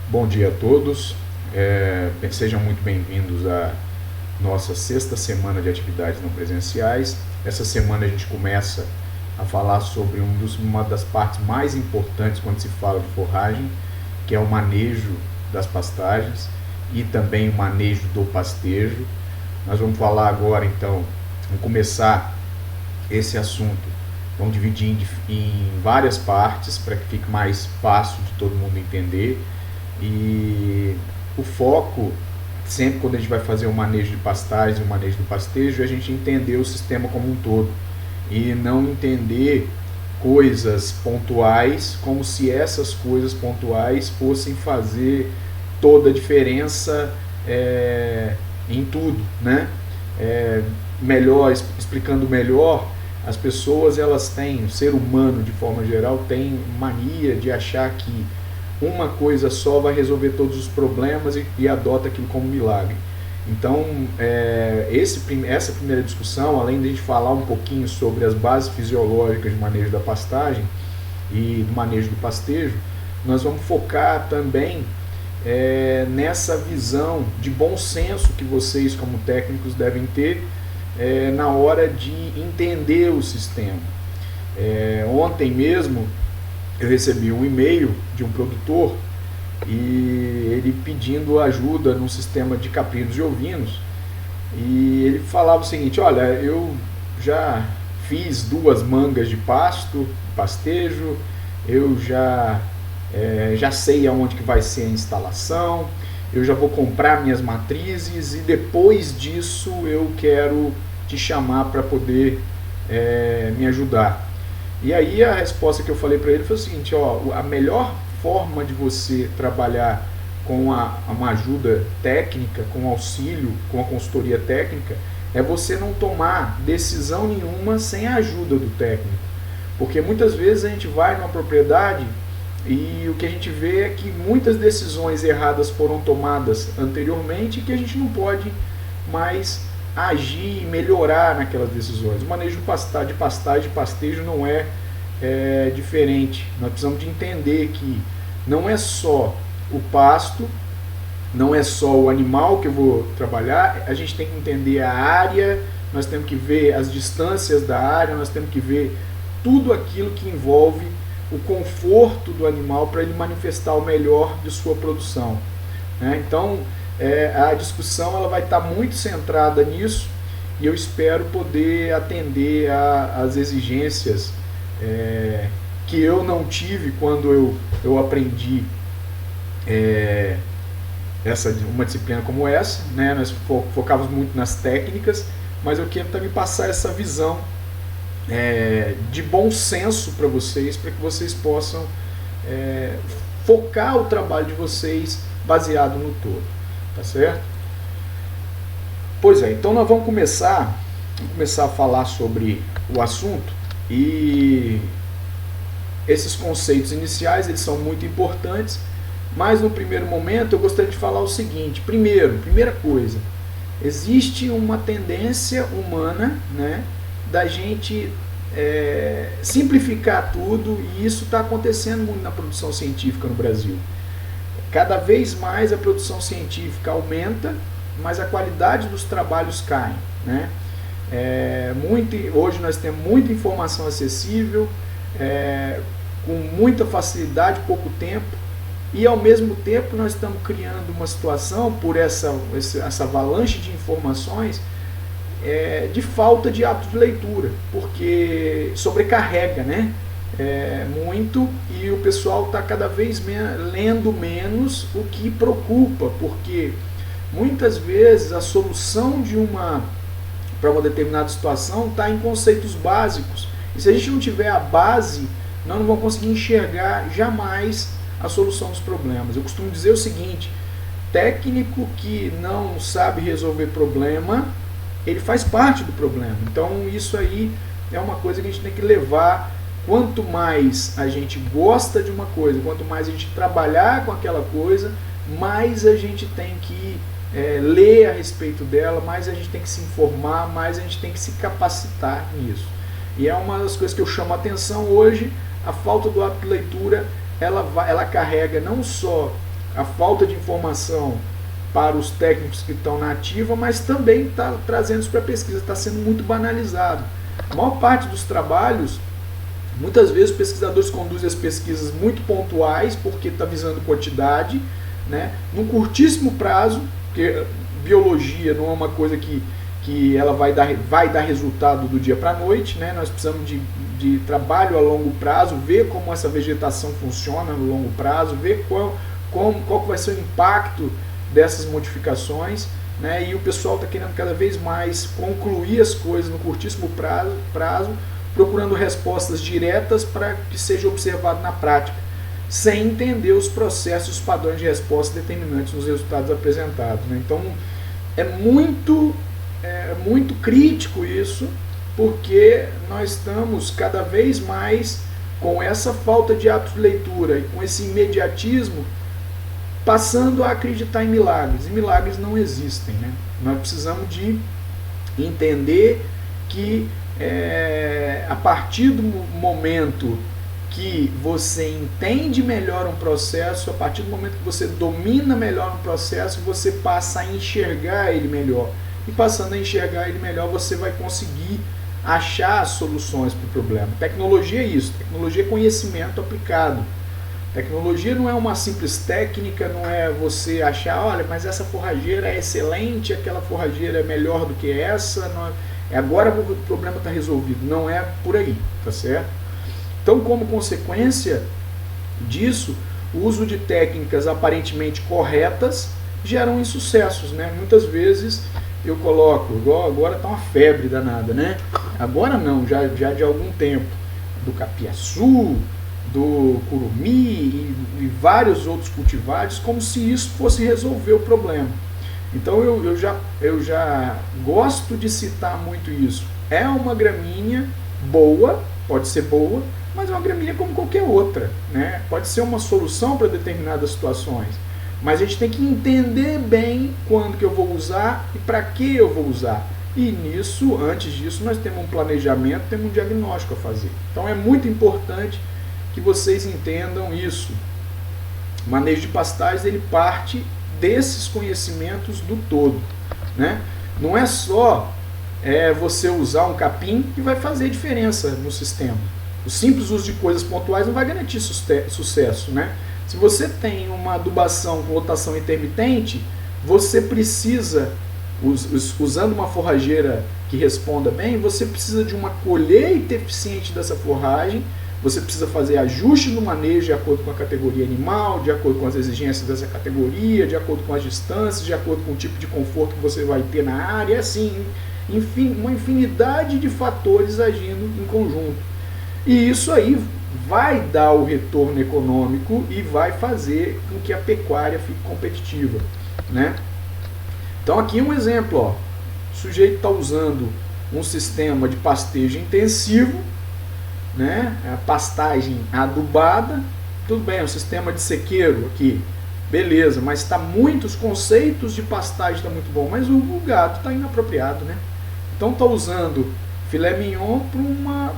Bom dia a todos, sejam muito bem-vindos à nossa sexta semana de atividades não presenciais. Essa semana a gente começa a falar sobre uma das partes mais importantes quando se fala de forragem, que é o manejo das pastagens e também o manejo do pastejo. Nós vamos falar agora então, vamos começar esse assunto, vamos dividir em várias partes para que fique mais fácil de todo mundo entender. E o foco, sempre quando a gente vai fazer o manejo de pastagens e o manejo do pastejo, é a gente entender o sistema como um todo e não entender coisas pontuais como se essas coisas pontuais fossem fazer toda a diferença em tudo, né? Explicando melhor, as pessoas elas têm, o ser humano de forma geral tem mania de achar que uma coisa só vai resolver todos os problemas e adota aquilo como milagre. Então, essa primeira discussão, além de a gente falar um pouquinho sobre as bases fisiológicas de manejo da pastagem e do manejo do pastejo, nós vamos focar também nessa visão de bom senso que vocês, como técnicos, devem ter na hora de entender o sistema. Ontem mesmo, eu recebi um e-mail de um produtor e ele pedindo ajuda num sistema de caprinos e ovinos, e ele falava o seguinte: olha, eu já fiz 2 mangas de pastejo, eu já sei aonde que vai ser a instalação, eu já vou comprar minhas matrizes e depois disso eu quero te chamar para poder me ajudar. E aí a resposta que eu falei para ele foi o seguinte: a melhor forma de você trabalhar com uma ajuda técnica, com auxílio, com a consultoria técnica, é você não tomar decisão nenhuma sem a ajuda do técnico. Porque muitas vezes a gente vai numa propriedade e o que a gente vê é que muitas decisões erradas foram tomadas anteriormente e que a gente não pode mais agir e melhorar naquelas decisões. O manejo de pastagem e pastejo não é diferente. Nós precisamos de entender que não é só o pasto, não é só o animal que eu vou trabalhar, a gente tem que entender a área, nós temos que ver as distâncias da área, nós temos que ver tudo aquilo que envolve o conforto do animal para ele manifestar o melhor de sua produção. Então, a discussão ela vai estar muito centrada nisso e eu espero poder atender às exigências que eu não tive quando eu aprendi uma disciplina como essa, né? Nós focávamos muito nas técnicas, mas eu quero também passar essa visão de bom senso para vocês, para que vocês possam focar o trabalho de vocês baseado no todo. Tá certo? Pois é, então nós vamos começar a falar sobre o assunto, e esses conceitos iniciais eles são muito importantes, mas no primeiro momento eu gostaria de falar o seguinte: primeira coisa, existe uma tendência humana, né, da gente simplificar tudo, e isso está acontecendo muito na produção científica no Brasil. Cada vez mais a produção científica aumenta, mas a qualidade dos trabalhos cai, né? Hoje nós temos muita informação acessível, com muita facilidade, pouco tempo, e ao mesmo tempo nós estamos criando uma situação, por essa avalanche de informações, de falta de hábito de leitura, porque sobrecarrega, né? Muito, e o pessoal está cada vez lendo menos, o que preocupa, porque muitas vezes a solução para uma determinada situação está em conceitos básicos, e se a gente não tiver a base, nós não vamos conseguir enxergar jamais a solução dos problemas. Eu costumo dizer o seguinte: técnico que não sabe resolver problema, ele faz parte do problema. Então isso aí é uma coisa que a gente tem que levar. Quanto mais a gente gosta de uma coisa, quanto mais a gente trabalhar com aquela coisa, mais a gente tem que ler a respeito dela, mais a gente tem que se informar, mais a gente tem que se capacitar nisso. E é uma das coisas que eu chamo a atenção hoje: a falta do hábito de leitura, ela carrega não só a falta de informação para os técnicos que estão na ativa, mas também está trazendo isso para a pesquisa, está sendo muito banalizado. A maior parte dos trabalhos, muitas vezes os pesquisadores conduzem as pesquisas muito pontuais, porque está visando quantidade, né, num curtíssimo prazo, porque biologia não é uma coisa que ela vai dar resultado do dia para a noite, né? Nós precisamos de trabalho a longo prazo, ver como essa vegetação funciona no longo prazo, ver qual vai ser o impacto dessas modificações, né? E o pessoal está querendo cada vez mais concluir as coisas no curtíssimo prazo, procurando respostas diretas para que seja observado na prática, sem entender os processos, os padrões de resposta determinantes nos resultados apresentados, né? Então é muito crítico isso, porque nós estamos cada vez mais com essa falta de hábito de leitura e com esse imediatismo passando a acreditar em milagres. E milagres não existem, né? Nós precisamos de entender que a partir do momento que você entende melhor um processo, a partir do momento que você domina melhor um processo, você passa a enxergar ele melhor. E passando a enxergar ele melhor, você vai conseguir achar soluções para o problema. Tecnologia é isso, tecnologia é conhecimento aplicado. Tecnologia não é uma simples técnica, não é você achar, olha, mas essa forrageira é excelente, aquela forrageira é melhor do que essa, agora o problema está resolvido. Não é por aí, tá certo? Então, como consequência disso, o uso de técnicas aparentemente corretas geram insucessos, né? Muitas vezes eu coloco, igual agora está uma febre danada, né? Agora não, já de algum tempo, do capiaçu, do curumi e vários outros cultivares, como se isso fosse resolver o problema. Então eu já gosto de citar muito isso. É uma gramínea boa, pode ser boa, mas é uma gramínea como qualquer outra, né? Pode ser uma solução para determinadas situações. Mas a gente tem que entender bem quando que eu vou usar e para que eu vou usar. E nisso, antes disso, nós temos um planejamento, temos um diagnóstico a fazer. Então é muito importante que vocês entendam isso. O manejo de pastagens, ele parte desses conhecimentos do todo, né? Não é só você usar um capim que vai fazer diferença no sistema. O simples uso de coisas pontuais não vai garantir sucesso, né? Se você tem uma adubação com rotação intermitente, você precisa, usando uma forrageira que responda bem, você precisa de uma colheita eficiente dessa forragem, você precisa fazer ajuste no manejo de acordo com a categoria animal, de acordo com as exigências dessa categoria, de acordo com as distâncias, de acordo com o tipo de conforto que você vai ter na área, assim, enfim, uma infinidade de fatores agindo em conjunto. E isso aí vai dar o retorno econômico e vai fazer com que a pecuária fique competitiva, né? Então aqui um exemplo, ó. O sujeito está usando um sistema de pastejo intensivo, né? A pastagem adubada, tudo bem, um sistema de sequeiro aqui, beleza, mas os conceitos de pastagem estão muito bom, mas o gado está inapropriado, né? Então está usando filé mignon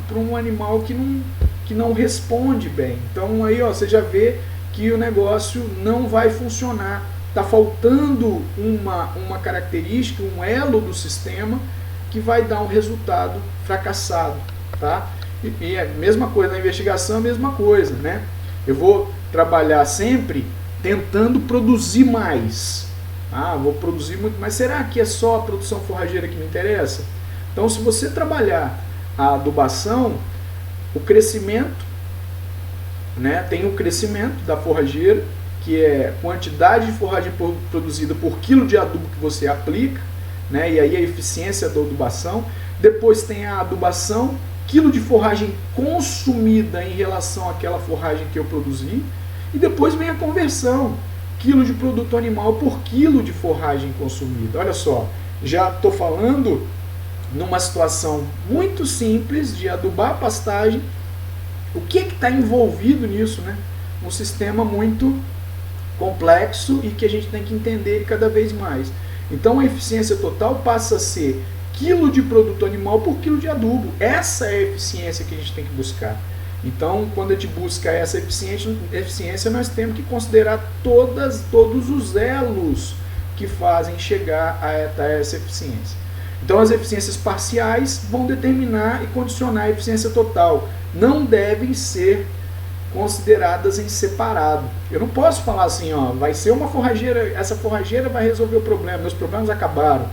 para um animal que não responde bem. Então aí, ó, você já vê que o negócio não vai funcionar. Está faltando uma característica, um elo do sistema que vai dar um resultado fracassado, tá? E a mesma coisa na investigação, a mesma coisa, né? Eu vou trabalhar sempre tentando produzir mais. Vou produzir muito, mas será que é só a produção forrageira que me interessa? Então, se você trabalhar a adubação, o crescimento, né, tem o crescimento da forrageira, que é quantidade de forragem produzida por quilo de adubo que você aplica, né, e aí a eficiência da adubação. Depois tem a adubação, quilo de forragem consumida em relação àquela forragem que eu produzi. E depois vem a conversão, quilo de produto animal por quilo de forragem consumida. Olha só, já estou falando numa situação muito simples de adubar a pastagem. O que está envolvido nisso, né? Um sistema muito complexo e que a gente tem que entender cada vez mais. Então a eficiência total passa a ser quilo de produto animal por quilo de adubo. Essa é a eficiência que a gente tem que buscar. Então, quando a gente busca essa eficiência, nós temos que considerar todos os elos que fazem chegar a essa eficiência. Então, as eficiências parciais vão determinar e condicionar a eficiência total. Não devem ser consideradas em separado. Eu não posso falar assim, ó, vai ser uma forrageira, essa forrageira vai resolver o problema, meus problemas acabaram.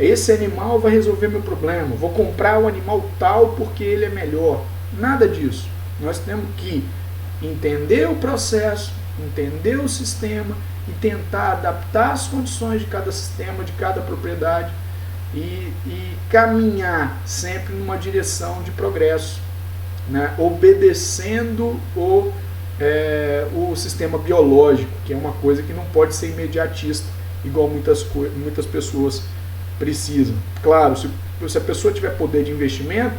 Esse animal vai resolver meu problema, vou comprar o animal tal porque ele é melhor. Nada disso. Nós temos que entender o processo, entender o sistema e tentar adaptar as condições de cada sistema, de cada propriedade e caminhar sempre numa direção de progresso, né? Obedecendo o sistema biológico, que é uma coisa que não pode ser imediatista, igual muitas pessoas precisam. Claro, se a pessoa tiver poder de investimento,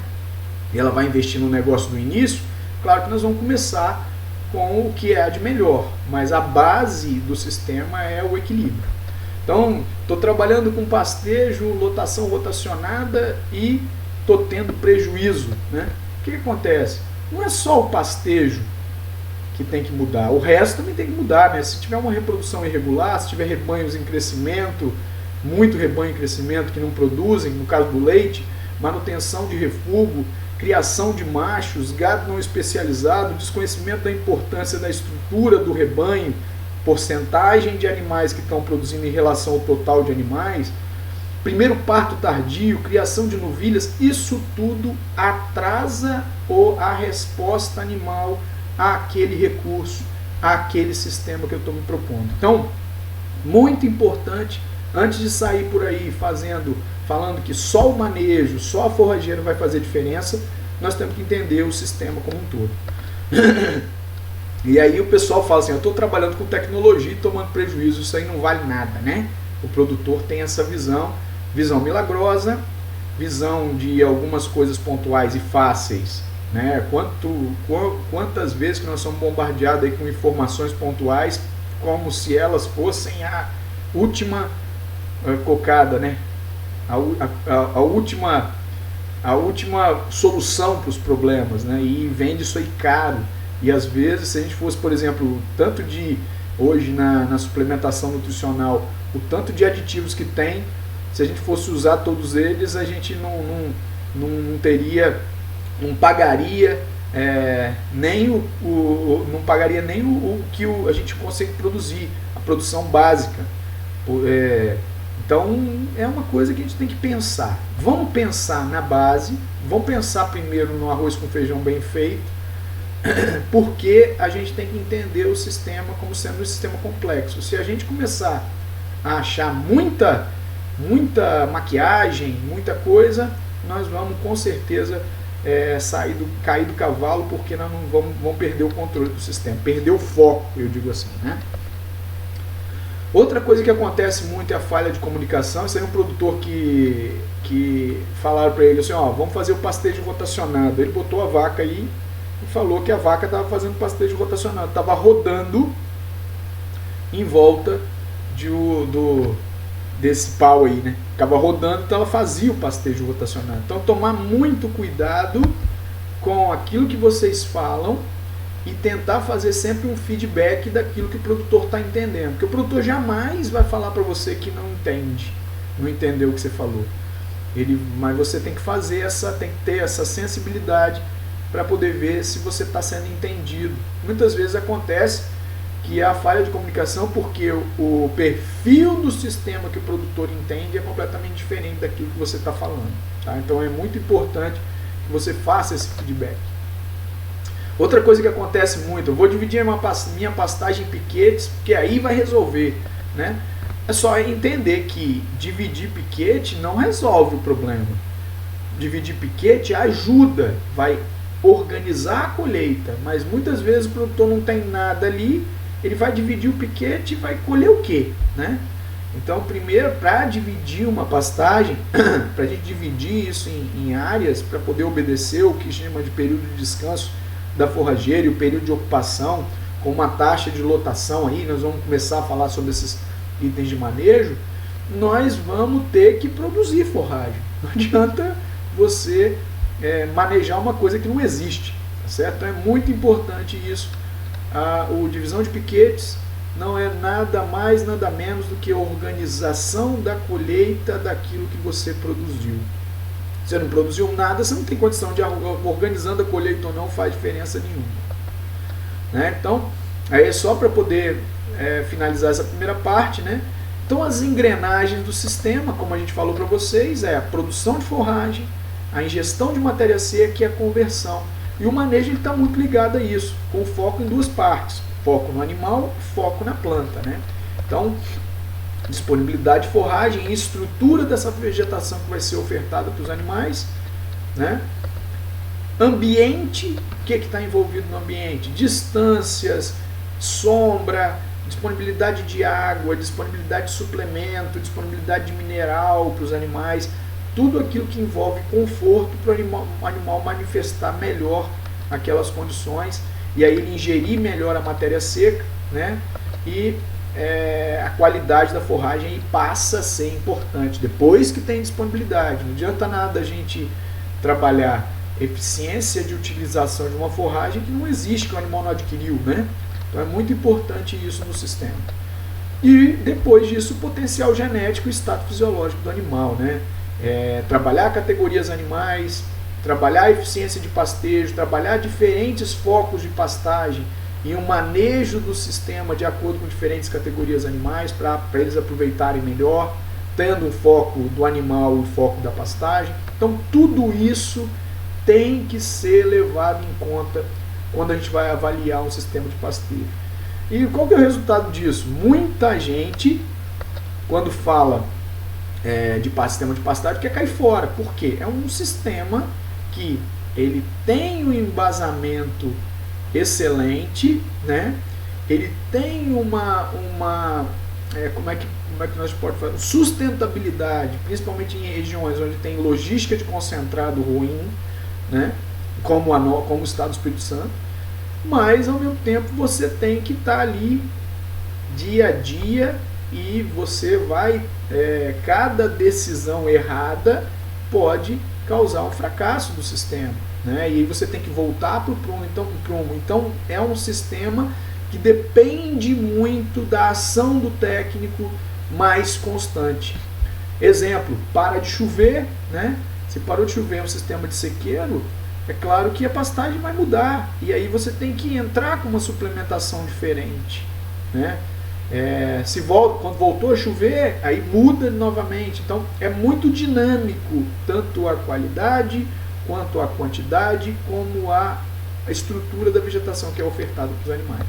e ela vai investir no negócio do início, claro que nós vamos começar com o que é de melhor, mas a base do sistema é o equilíbrio. Então, estou trabalhando com pastejo, lotação rotacionada e estou tendo prejuízo, né? O que acontece? Não é só o pastejo que tem que mudar, o resto também tem que mudar, né? Se tiver uma reprodução irregular, se tiver rebanhos em crescimento, muito rebanho em crescimento que não produzem, no caso do leite, manutenção de refúgio, criação de machos, gado não especializado, desconhecimento da importância da estrutura do rebanho, porcentagem de animais que estão produzindo em relação ao total de animais, primeiro parto tardio, criação de novilhas, isso tudo atrasa a resposta animal àquele recurso, àquele sistema que eu estou me propondo. Então, muito importante, antes de sair por aí falando que só o manejo, só a forrageira vai fazer diferença, nós temos que entender o sistema como um todo. E aí o pessoal fala assim, eu estou trabalhando com tecnologia e tomando prejuízo, isso aí não vale nada, né? O produtor tem essa visão milagrosa, visão de algumas coisas pontuais e fáceis, né? Quantas vezes que nós somos bombardeados aí com informações pontuais, como se elas fossem a última cocada, né? A última solução para os problemas, né? E vende isso aí caro. E às vezes, se a gente fosse, por exemplo, tanto de hoje na suplementação nutricional, o tanto de aditivos que tem, se a gente fosse usar todos eles, a gente não teria, não pagaria nem não pagaria nem o que a gente consegue produzir, a produção básica. Então é uma coisa que a gente tem que pensar. Vamos pensar na base, vamos pensar primeiro no arroz com feijão bem feito, porque a gente tem que entender o sistema como sendo um sistema complexo. Se a gente começar a achar muita maquiagem, muita coisa, nós vamos com certeza cair do cavalo, porque nós não vamos perder o controle do sistema, perder o foco, eu digo assim, né? Outra coisa que acontece muito é a falha de comunicação. Isso aí é um produtor que falaram para ele assim, ó, vamos fazer o pastejo rotacionado. Ele botou a vaca aí e falou que a vaca estava fazendo pastejo rotacionado, estava rodando em volta desse pau aí, né? Ficava rodando, então ela fazia o pastejo rotacionado. Então tomar muito cuidado com aquilo que vocês falam e tentar fazer sempre um feedback daquilo que o produtor está entendendo. Porque o produtor jamais vai falar para você que não entende, não entendeu o que você falou. Mas você tem que tem que ter essa sensibilidade para poder ver se você está sendo entendido. Muitas vezes acontece que há falha de comunicação porque o perfil do sistema que o produtor entende é completamente diferente daquilo que você está falando. Tá? Então é muito importante que você faça esse feedback. Outra coisa que acontece muito, eu vou dividir minha pastagem em piquetes, porque aí vai resolver, né? É só entender que dividir piquete não resolve o problema. Dividir piquete ajuda, vai organizar a colheita, mas muitas vezes o produtor não tem nada ali, ele vai dividir o piquete e vai colher o quê, né? Então, primeiro, para dividir uma pastagem, para a gente dividir isso em áreas, para poder obedecer o que chama de período de descanso da forrageira e o período de ocupação, com uma taxa de lotação aí, nós vamos começar a falar sobre esses itens de manejo, nós vamos ter que produzir forragem. Não adianta você manejar uma coisa que não existe. tá certo? Então é muito importante isso. O divisão de piquetes não é nada mais, nada menos do que a organização da colheita daquilo que você produziu. Você não produziu nada, você não tem condição de organizando a colheita ou não, faz diferença nenhuma. Né? Então, aí é só para poder finalizar essa primeira parte, né? Então as engrenagens do sistema, como a gente falou para vocês, é a produção de forragem, a ingestão de matéria seca e a conversão. E o manejo está muito ligado a isso, com foco em duas partes, foco no animal e foco na planta. Né? Então, disponibilidade de forragem e estrutura dessa vegetação que vai ser ofertada para os animais. Né? Ambiente, o que está envolvido no ambiente? Distâncias, sombra, disponibilidade de água, disponibilidade de suplemento, disponibilidade de mineral para os animais, tudo aquilo que envolve conforto para o animal manifestar melhor aquelas condições e aí ele ingerir melhor a matéria seca, né? E a qualidade da forragem passa a ser importante depois que tem disponibilidade. Não adianta nada a gente trabalhar eficiência de utilização de uma forragem que não existe, que o animal não adquiriu, né? Então é muito importante isso no sistema. E depois disso, o potencial genético e status fisiológico do animal, né? Trabalhar categorias animais, trabalhar a eficiência de pastejo, trabalhar diferentes focos de pastagem e um manejo do sistema de acordo com diferentes categorias animais para eles aproveitarem melhor, tendo o foco do animal e o foco da pastagem. Então tudo isso tem que ser levado em conta quando a gente vai avaliar um sistema de pastejo. E qual que é o resultado disso? Muita gente, quando fala de sistema de pastagem, quer cair fora. Por quê? É um sistema que ele tem um embasamento excelente, né? Ele tem como é que nós podemos fazer? Sustentabilidade, principalmente em regiões onde tem logística de concentrado ruim, né? Como o estado do Espírito Santo, mas ao mesmo tempo você tem que estar ali dia a dia e você vai, cada decisão errada pode causar um fracasso do sistema, né? E aí você tem que voltar para o prumo. Então é um sistema que depende muito da ação do técnico mais constante. Exemplo, para de chover, né? Se parou de chover um sistema de sequeiro, é claro que a pastagem vai mudar e aí você tem que entrar com uma suplementação diferente, né? Quando voltou a chover, aí muda novamente. Então é muito dinâmico, tanto a qualidade quanto a quantidade, como a estrutura da vegetação que é ofertada para os animais.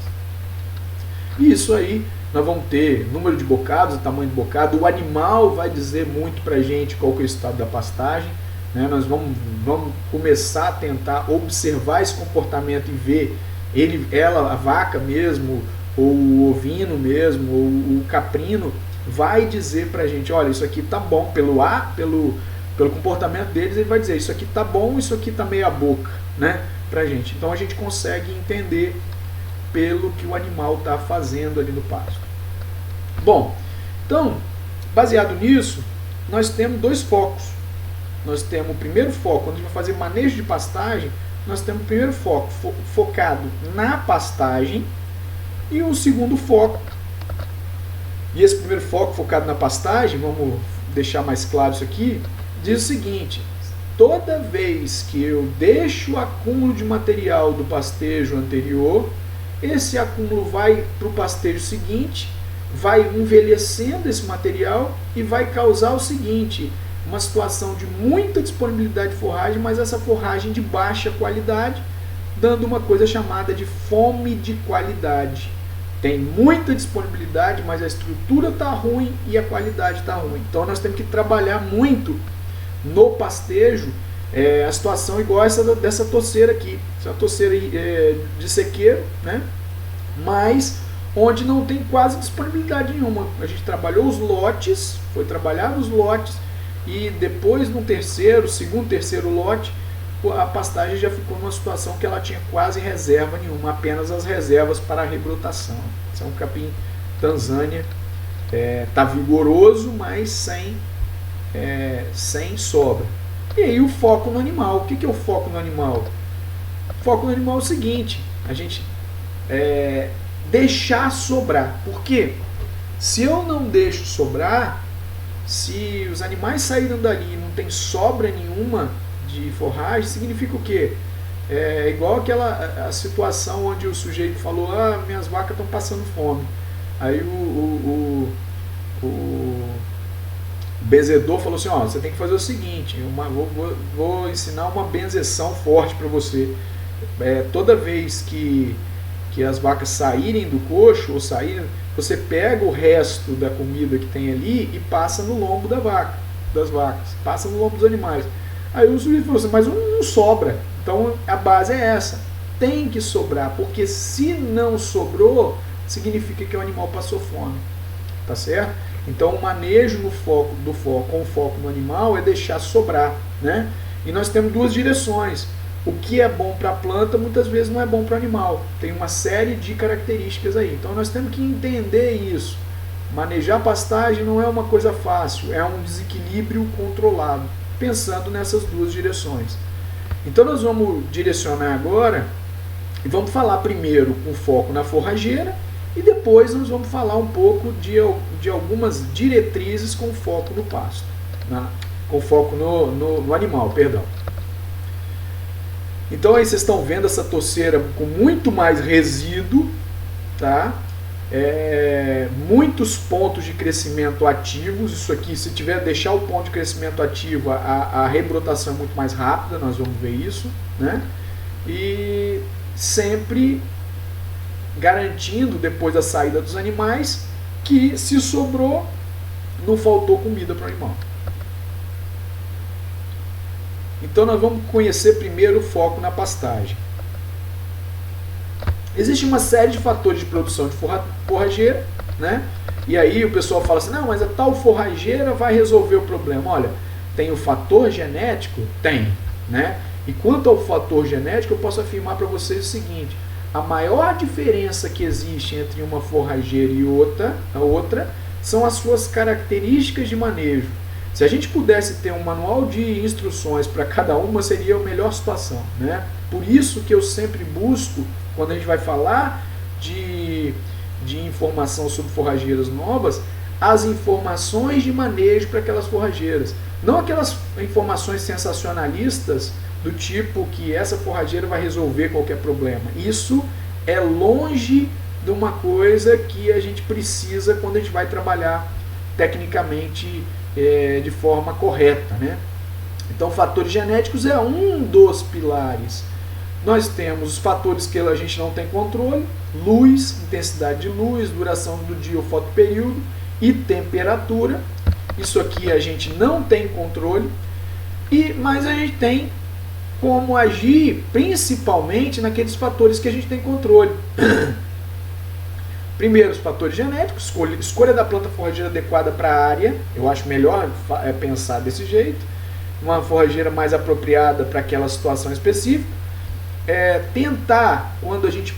E isso aí, nós vamos ter número de bocados, o tamanho do bocado, o animal vai dizer muito para a gente qual que é o estado da pastagem, né? Nós vamos começar a tentar observar esse comportamento e ver a vaca mesmo, ou o ovino mesmo, ou o caprino, vai dizer pra gente, olha, isso aqui tá bom, pelo comportamento deles, ele vai dizer, isso aqui tá bom, isso aqui tá meia boca, né, pra gente. Então a gente consegue entender pelo que o animal tá fazendo ali no pasto. Bom, então, baseado nisso, nós temos dois focos. Nós temos o primeiro foco, quando a gente vai fazer manejo de pastagem, nós temos o primeiro foco focado na pastagem, e um segundo foco. E esse primeiro foco focado na pastagem, vamos deixar mais claro isso aqui, diz o seguinte: toda vez que eu deixo o acúmulo de material do pastejo anterior, esse acúmulo vai para o pastejo seguinte, vai envelhecendo esse material e vai causar o seguinte, uma situação de muita disponibilidade de forragem, mas essa forragem de baixa qualidade, dando uma coisa chamada de fome de qualidade. Tem muita disponibilidade, mas a estrutura está ruim e a qualidade está ruim. Então nós temos que trabalhar muito no pastejo a situação igual essa dessa toceira aqui. Essa toceira de sequeiro, né? Mas onde não tem quase disponibilidade nenhuma. A gente trabalhou os lotes, foi trabalhado os lotes, e depois no segundo, terceiro lote, a pastagem já ficou numa situação que ela tinha quase reserva nenhuma, apenas as reservas para a rebrotação. Esse é um capim Tanzânia, está vigoroso, mas sem sobra. E aí o foco no animal. O que é o foco no animal? Foco no animal é o seguinte, a gente deixar sobrar. Por quê? Se eu não deixo sobrar, se os animais saíram dali e não tem sobra nenhuma de forragem, significa o quê? É igual a situação onde o sujeito falou, minhas vacas estão passando fome. Aí o benzedor falou assim, você tem que fazer o seguinte, vou ensinar uma benzeção forte para você. Toda vez que as vacas saírem do coxo, ou saírem, você pega o resto da comida que tem ali e passa no lombo das vacas, passa no lombo dos animais. Aí o sujeito falou assim, mas não sobra. Então a base é essa, tem que sobrar, porque se não sobrou, significa que o animal passou fome, tá certo? Então o manejo com foco no animal é deixar sobrar, né? E nós temos duas direções. O que é bom para a planta muitas vezes não é bom para o animal. Tem uma série de características aí. Então nós temos que entender isso. Manejar pastagem não é uma coisa fácil, é um desequilíbrio controlado, pensando nessas duas direções. Então nós vamos direcionar agora e vamos falar primeiro com foco na forrageira e depois nós vamos falar um pouco de algumas diretrizes com foco no pasto, né? Com foco no animal, perdão. Então aí vocês estão vendo essa toceira com muito mais resíduo, tá? Muitos pontos de crescimento ativos. Isso aqui, se deixar o ponto de crescimento ativo, a rebrotação é muito mais rápida, nós vamos ver isso, né? E sempre garantindo, depois da saída dos animais, que se sobrou, não faltou comida para o animal. Então nós vamos conhecer primeiro o foco na pastagem. Existe uma série de fatores de produção de forrageira, né? E aí o pessoal fala assim, não, mas a tal forrageira vai resolver o problema. Olha, tem o fator genético? Tem, né? E quanto ao fator genético, eu posso afirmar para vocês o seguinte, a maior diferença que existe entre uma forrageira e a outra são as suas características de manejo. Se a gente pudesse ter um manual de instruções para cada uma, seria a melhor situação, né? Por isso que eu sempre busco, quando a gente vai falar de informação sobre forrageiras novas, as informações de manejo para aquelas forrageiras. Não aquelas informações sensacionalistas do tipo que essa forrageira vai resolver qualquer problema. Isso é longe de uma coisa que a gente precisa quando a gente vai trabalhar tecnicamente de forma correta, né? Então, fatores genéticos é um dos pilares. Nós temos os fatores que a gente não tem controle: luz, intensidade de luz, duração do dia ou fotoperíodo e temperatura. Isso aqui a gente não tem controle, mas a gente tem como agir principalmente naqueles fatores que a gente tem controle. Primeiro, os fatores genéticos, escolha da planta forrageira adequada para a área. Eu acho melhor pensar desse jeito. Uma forrageira mais apropriada para aquela situação específica. Tentar, quando a gente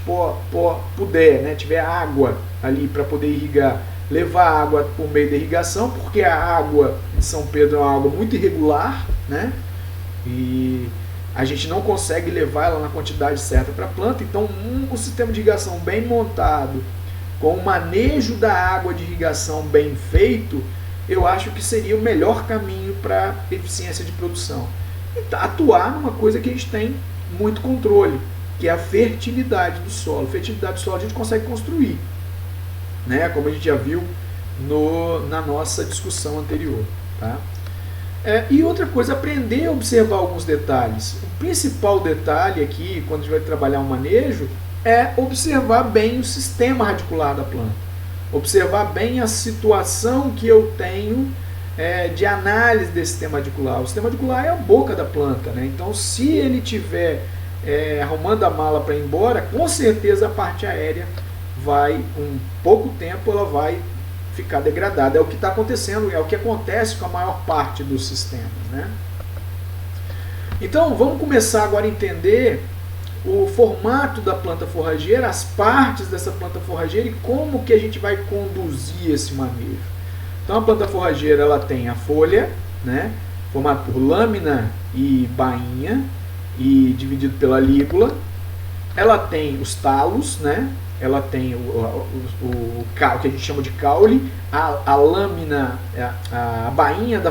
puder, né, tiver água ali para poder irrigar, levar água por meio da irrigação, porque a água de São Pedro é uma água muito irregular, né? E a gente não consegue levar ela na quantidade certa para a planta. Então, um sistema de irrigação bem montado, com o manejo da água de irrigação bem feito, eu acho que seria o melhor caminho para eficiência de produção. E atuar numa coisa que a gente tem muito controle, que é a fertilidade do solo. Fertilidade do solo a gente consegue construir, né? Como a gente já viu na nossa discussão anterior, tá? E outra coisa, aprender a observar alguns detalhes. O principal detalhe aqui, quando a gente vai trabalhar um manejo, é observar bem o sistema radicular da planta. Observar bem a situação que eu tenho de análise desse sistema radicular. O sistema radicular é a boca da planta, né? Então, se ele estiver arrumando a mala para ir embora, com certeza a parte aérea vai, com pouco tempo, ela vai ficar degradada. É o que está acontecendo, é o que acontece com a maior parte dos sistemas, né? Então, vamos começar agora a entender o formato da planta forrageira, as partes dessa planta forrageira e como que a gente vai conduzir esse manejo. Então a planta forrageira ela tem a folha, né, formada por lâmina e bainha, e dividido pela lígula. Ela tem os talos, né? Ela tem o que a gente chama de caule, a lâmina, a bainha da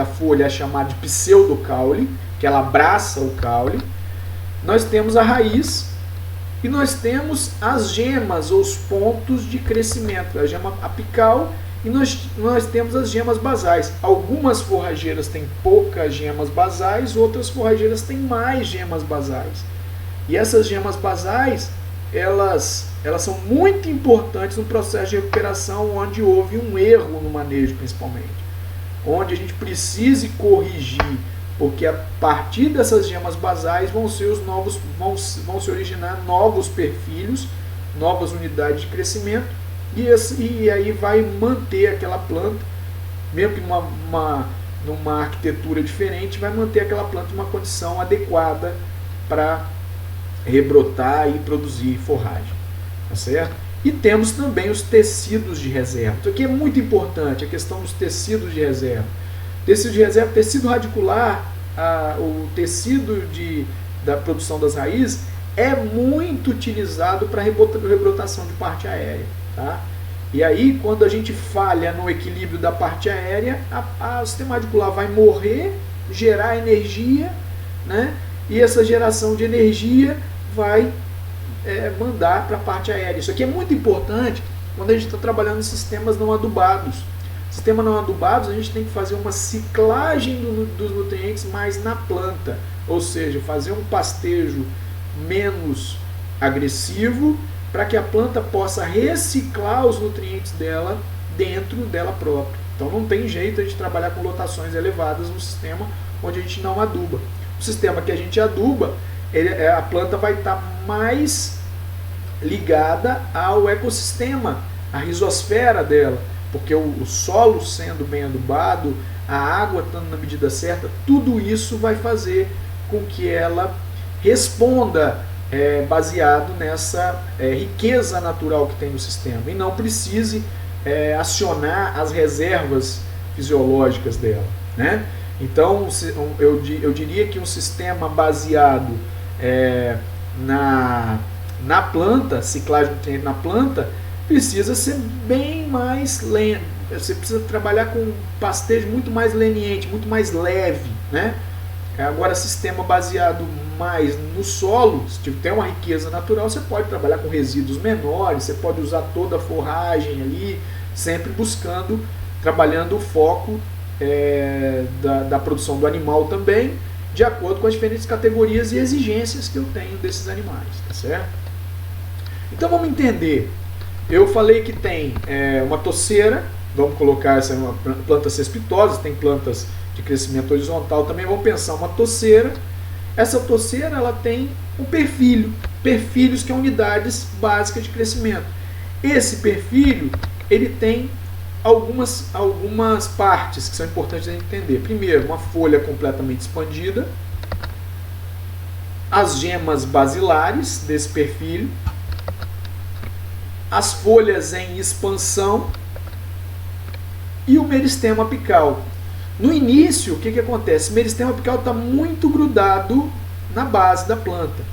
folha é chamada de pseudocaule, que ela abraça o caule. Nós temos a raiz e nós temos as gemas, ou os pontos de crescimento, a gema apical, e nós temos as gemas basais. Algumas forrageiras têm poucas gemas basais, outras forrageiras têm mais gemas basais. E essas gemas basais, elas são muito importantes no processo de recuperação onde houve um erro no manejo, principalmente. Onde a gente precise corrigir, porque a partir dessas gemas basais vão se originar novos perfilhos, novas unidades de crescimento, e aí vai manter aquela planta, mesmo que numa arquitetura diferente, vai manter aquela planta em uma condição adequada para rebrotar e produzir forragem, tá certo? E temos também os tecidos de reserva. Isso aqui é muito importante, a questão dos tecidos de reserva. Tecido de reserva, tecido radicular, o tecido da produção das raízes é muito utilizado para rebrotação de parte aérea, tá? E aí, quando a gente falha no equilíbrio da parte aérea, o sistema radicular vai morrer, gerar energia, né? E essa geração de energia vai mandar para a parte aérea. Isso aqui é muito importante quando a gente está trabalhando em sistemas não adubados. Sistema não adubados, a gente tem que fazer uma ciclagem dos nutrientes mais na planta, ou seja, fazer um pastejo menos agressivo para que a planta possa reciclar os nutrientes dela dentro dela própria. Então não tem jeito de trabalhar com lotações elevadas no sistema onde a gente não aduba. O sistema que a gente aduba, a planta vai estar mais ligada ao ecossistema, à rizosfera dela, porque o solo sendo bem adubado, a água estando na medida certa, tudo isso vai fazer com que ela responda baseado nessa riqueza natural que tem no sistema, e não precise acionar as reservas fisiológicas dela, né? Então, eu diria que um sistema baseado na planta, ciclagem nutriente na planta, precisa ser bem mais lento. Você precisa trabalhar com pastejo muito mais leniente, muito mais leve, né? Agora, sistema baseado mais no solo, se tem uma riqueza natural, você pode trabalhar com resíduos menores, você pode usar toda a forragem ali, sempre trabalhando o foco da produção do animal também, de acordo com as diferentes categorias e exigências que eu tenho desses animais, tá certo? Então vamos entender. Eu falei que tem uma toceira, vamos colocar essa uma planta cespitosa, tem plantas de crescimento horizontal também, vamos pensar uma toceira. Essa toceira ela tem um perfilhos que são unidades básicas de crescimento. Esse perfilho ele tem algumas partes que são importantes a gente entender. Primeiro, uma folha completamente expandida, as gemas basilares desse perfilho, as folhas em expansão e o meristema apical. No início, o que acontece? O meristema apical está muito grudado na base da planta.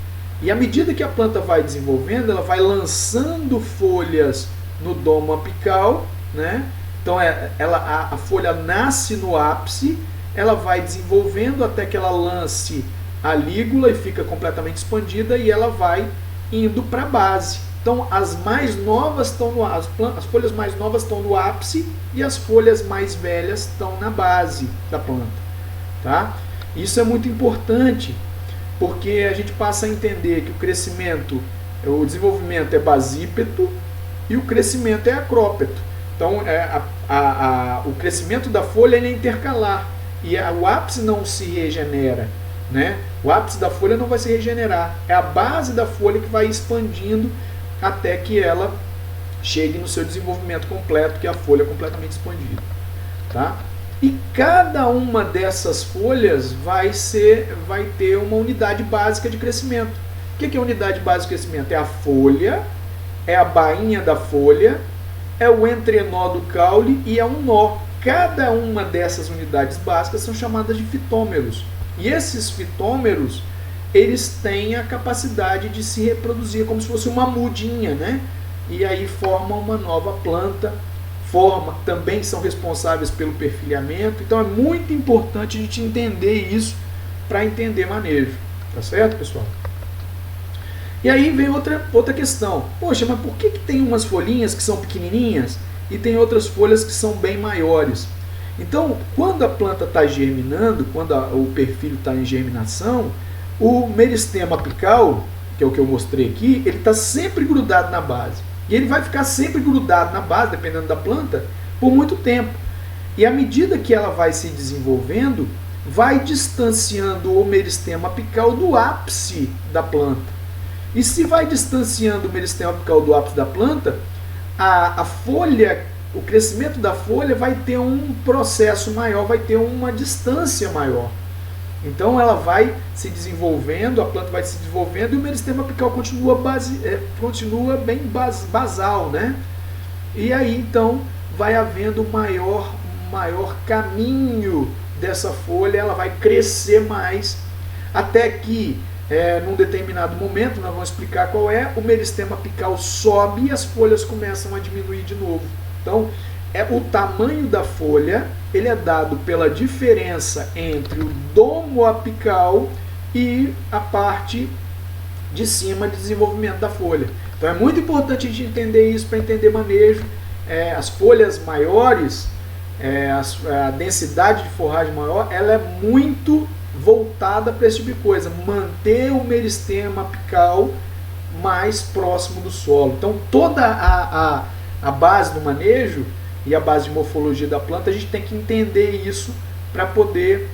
E à medida que a planta vai desenvolvendo, ela vai lançando folhas no domo apical, né? Então a folha nasce no ápice, ela vai desenvolvendo até que ela lance a lígula e fica completamente expandida e ela vai indo para a base. Então as mais novas estão as folhas mais novas estão no ápice e as folhas mais velhas estão na base da planta, tá? Isso é muito importante porque a gente passa a entender que o desenvolvimento é basípeto e o crescimento é acrópeto. Então o crescimento da folha é intercalar e o ápice não se regenera, né? O ápice da folha não vai se regenerar, é a base da folha que vai expandindo até que ela chegue no seu desenvolvimento completo, que é a folha completamente expandida, tá? E cada uma dessas folhas vai ter uma unidade básica de crescimento. O que é a unidade básica de crescimento? É a folha, é a bainha da folha, é o entrenó do caule e é um nó. Cada uma dessas unidades básicas são chamadas de fitômeros. E esses fitômeros, eles têm a capacidade de se reproduzir como se fosse uma mudinha, né? E aí formam uma nova planta, também são responsáveis pelo perfilhamento. Então é muito importante a gente entender isso para entender manejo. Tá certo, pessoal? E aí vem outra questão. Poxa, mas por que tem umas folhinhas que são pequenininhas e tem outras folhas que são bem maiores? Então, quando a planta está germinando, quando o perfilho está em germinação, o meristema apical, que é o que eu mostrei aqui, ele está sempre grudado na base. E ele vai ficar sempre grudado na base, dependendo da planta, por muito tempo. E à medida que ela vai se desenvolvendo, vai distanciando o meristema apical do ápice da planta. E se vai distanciando o meristema apical do ápice da planta, a folha, o crescimento da folha vai ter um processo maior, vai ter uma distância maior. Então ela vai se desenvolvendo, a planta vai se desenvolvendo e o meristema apical continua bem basal, né? E aí então vai havendo maior caminho dessa folha, ela vai crescer mais, até que num determinado momento, nós vamos explicar qual é, o meristema apical sobe e as folhas começam a diminuir de novo. Então, o tamanho da folha, ele é dado pela diferença entre o domo apical e a parte de cima de desenvolvimento da folha. Então é muito importante a gente entender isso para entender manejo. As folhas maiores, a densidade de forragem maior, ela é muito voltada para esse tipo de coisa, manter o meristema apical mais próximo do solo. Então toda a base do manejo e a base de morfologia da planta, a gente tem que entender isso para poder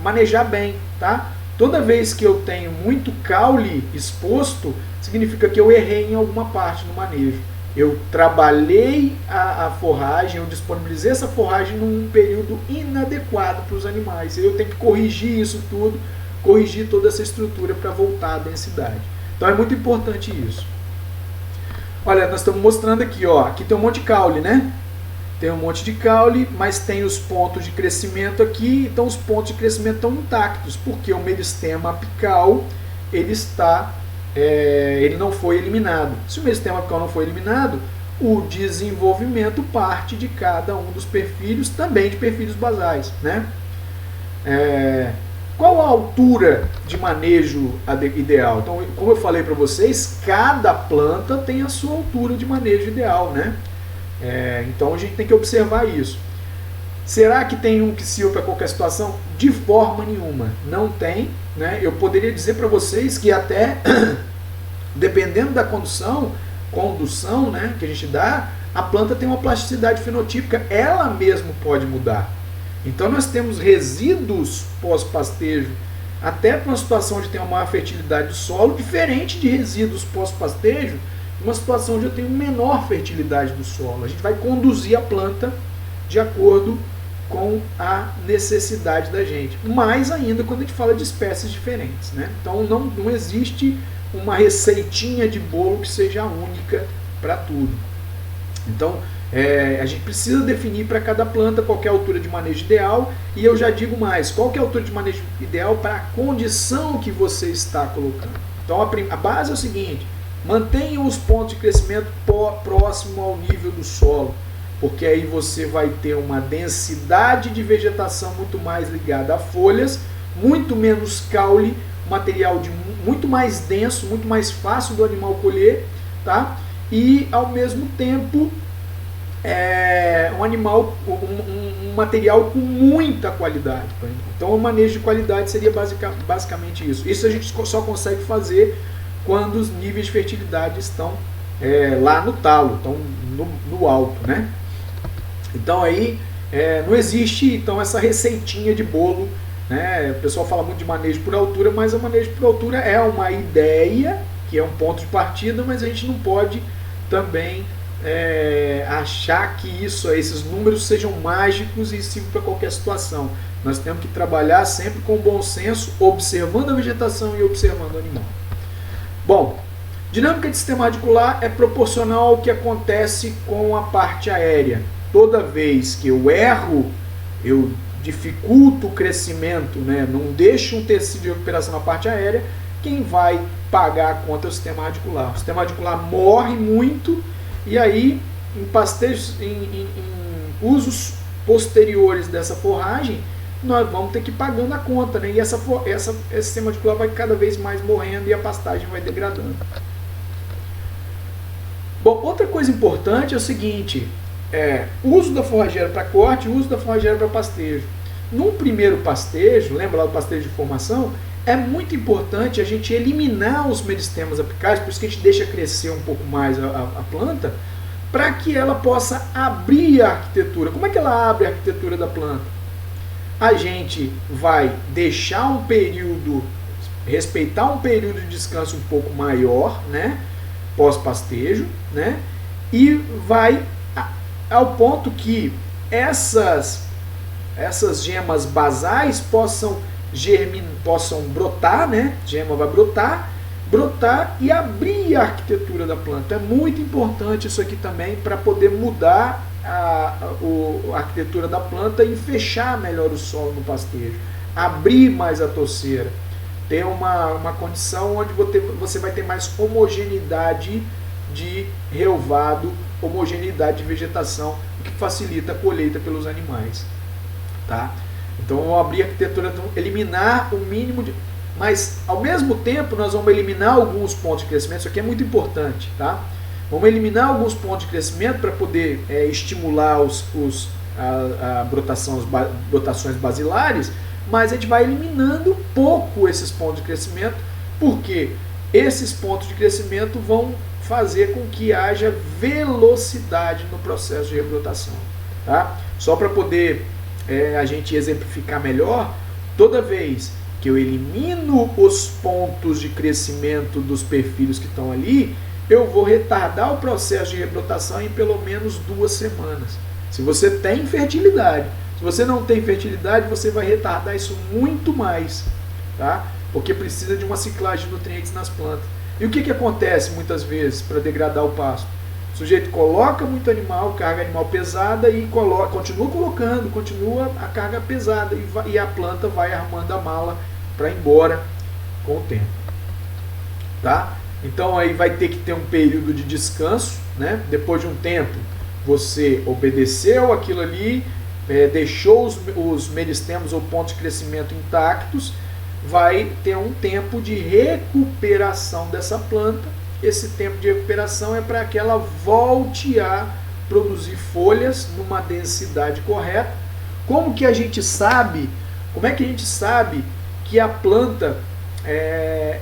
manejar bem, tá? Toda vez que eu tenho muito caule exposto, significa que eu errei em alguma parte no manejo. Eu trabalhei a forragem, eu disponibilizei essa forragem num período inadequado para os animais. Eu tenho que corrigir isso tudo, corrigir toda essa estrutura para voltar à densidade. Então é muito importante isso. Olha, nós estamos mostrando aqui, ó, aqui tem um monte de caule, né? Tem um monte de caule, mas tem os pontos de crescimento aqui, então os pontos de crescimento estão intactos, porque o meristema apical, ele não foi eliminado. Se o meristema apical não foi eliminado, o desenvolvimento parte de cada um dos perfilhos, também de perfilhos basais, né? Qual a altura de manejo ideal? Então, como eu falei para vocês, cada planta tem a sua altura de manejo ideal, né? Então a gente tem que observar isso. Será que tem um que sirva para qualquer situação? De forma nenhuma, não tem, né? Eu poderia dizer para vocês que até dependendo da condução, né, que a gente dá, a planta tem uma plasticidade fenotípica, ela mesma pode mudar. Então nós temos resíduos pós-pastejo, até para uma situação onde tem uma maior fertilidade do solo, diferente de resíduos pós-pastejo, uma situação onde eu tenho menor fertilidade do solo. A gente vai conduzir a planta de acordo com a necessidade da gente. Mais ainda quando a gente fala de espécies diferentes, né? Então não existe uma receitinha de bolo que seja única para tudo. Então a gente precisa definir para cada planta qual é a altura de manejo ideal, e eu já digo mais, qual é a altura de manejo ideal para a condição que você está colocando. Então a base é o seguinte: mantenha os pontos de crescimento próximo ao nível do solo, porque aí você vai ter uma densidade de vegetação muito mais ligada a folhas, muito menos caule, material muito mais denso, muito mais fácil do animal colher, tá? E ao mesmo tempo um material com muita qualidade. Então o manejo de qualidade seria basicamente isso. Isso a gente só consegue fazer quando os níveis de fertilidade estão lá no talo, estão no alto, né? Então aí não existe então essa receitinha de bolo, né? O pessoal fala muito de manejo por altura, mas o manejo por altura é uma ideia, que é um ponto de partida, mas a gente não pode também achar que esses números sejam mágicos e sirvam para qualquer situação. Nós temos que trabalhar sempre com bom senso, observando a vegetação e observando o animal. Bom, dinâmica de sistema radicular é proporcional ao que acontece com a parte aérea. Toda vez que eu erro, eu dificulta o crescimento, né, não deixa um tecido de recuperação na parte aérea, quem vai pagar a conta é o sistema radicular. O sistema radicular morre muito, e aí em pastejos, em usos posteriores dessa forragem, nós vamos ter que ir pagando a conta, né? E esse sistema radicular vai cada vez mais morrendo e a pastagem vai degradando. Bom, outra coisa importante é o seguinte, uso da forrageira para corte e uso da forrageira para pastejo. Num primeiro pastejo, lembra lá do pastejo de formação, é muito importante a gente eliminar os meristemas apicais, por isso que a gente deixa crescer um pouco mais a planta, para que ela possa abrir a arquitetura. Como é que ela abre a arquitetura da planta? A gente vai deixar um período, respeitar um período de descanso um pouco maior, né, pós-pastejo, né, e vai ao ponto que essas gemas basais possam brotar, né, a gema vai brotar e abrir a arquitetura da planta. É muito importante isso aqui também para poder mudar a arquitetura da planta e fechar melhor o solo no pastejo, abrir mais a toceira, ter uma condição onde você vai ter mais homogeneidade de relvado, homogeneidade de vegetação, o que facilita a colheita pelos animais. Tá? Então vamos abrir a arquitetura, eliminar o mínimo de... Mas ao mesmo tempo nós vamos eliminar alguns pontos de crescimento, isso aqui é muito importante, tá? Vamos eliminar alguns pontos de crescimento para poder estimular brotações basilares, mas a gente vai eliminando pouco esses pontos de crescimento, porque esses pontos de crescimento vão fazer com que haja velocidade no processo de rebrotação. Tá? Só para poder a gente exemplificar melhor, toda vez que eu elimino os pontos de crescimento dos perfilhos que estão ali, eu vou retardar o processo de rebrotação em pelo menos 2 semanas. Se você tem fertilidade, se você não tem fertilidade, você vai retardar isso muito mais, tá? Porque precisa de uma ciclagem de nutrientes nas plantas. E o que acontece muitas vezes para degradar o pasto? O sujeito coloca muito animal, carga animal pesada e continua a carga pesada e a planta vai armando a mala para ir embora com o tempo. Tá? Então aí vai ter que ter um período de descanso, né? Depois de um tempo você obedeceu aquilo ali, deixou os meristemas ou pontos de crescimento intactos, vai ter um tempo de recuperação dessa planta. Esse tempo de recuperação é para que ela volte a produzir folhas numa densidade correta. Como que a gente sabe? Como é que a gente sabe que a planta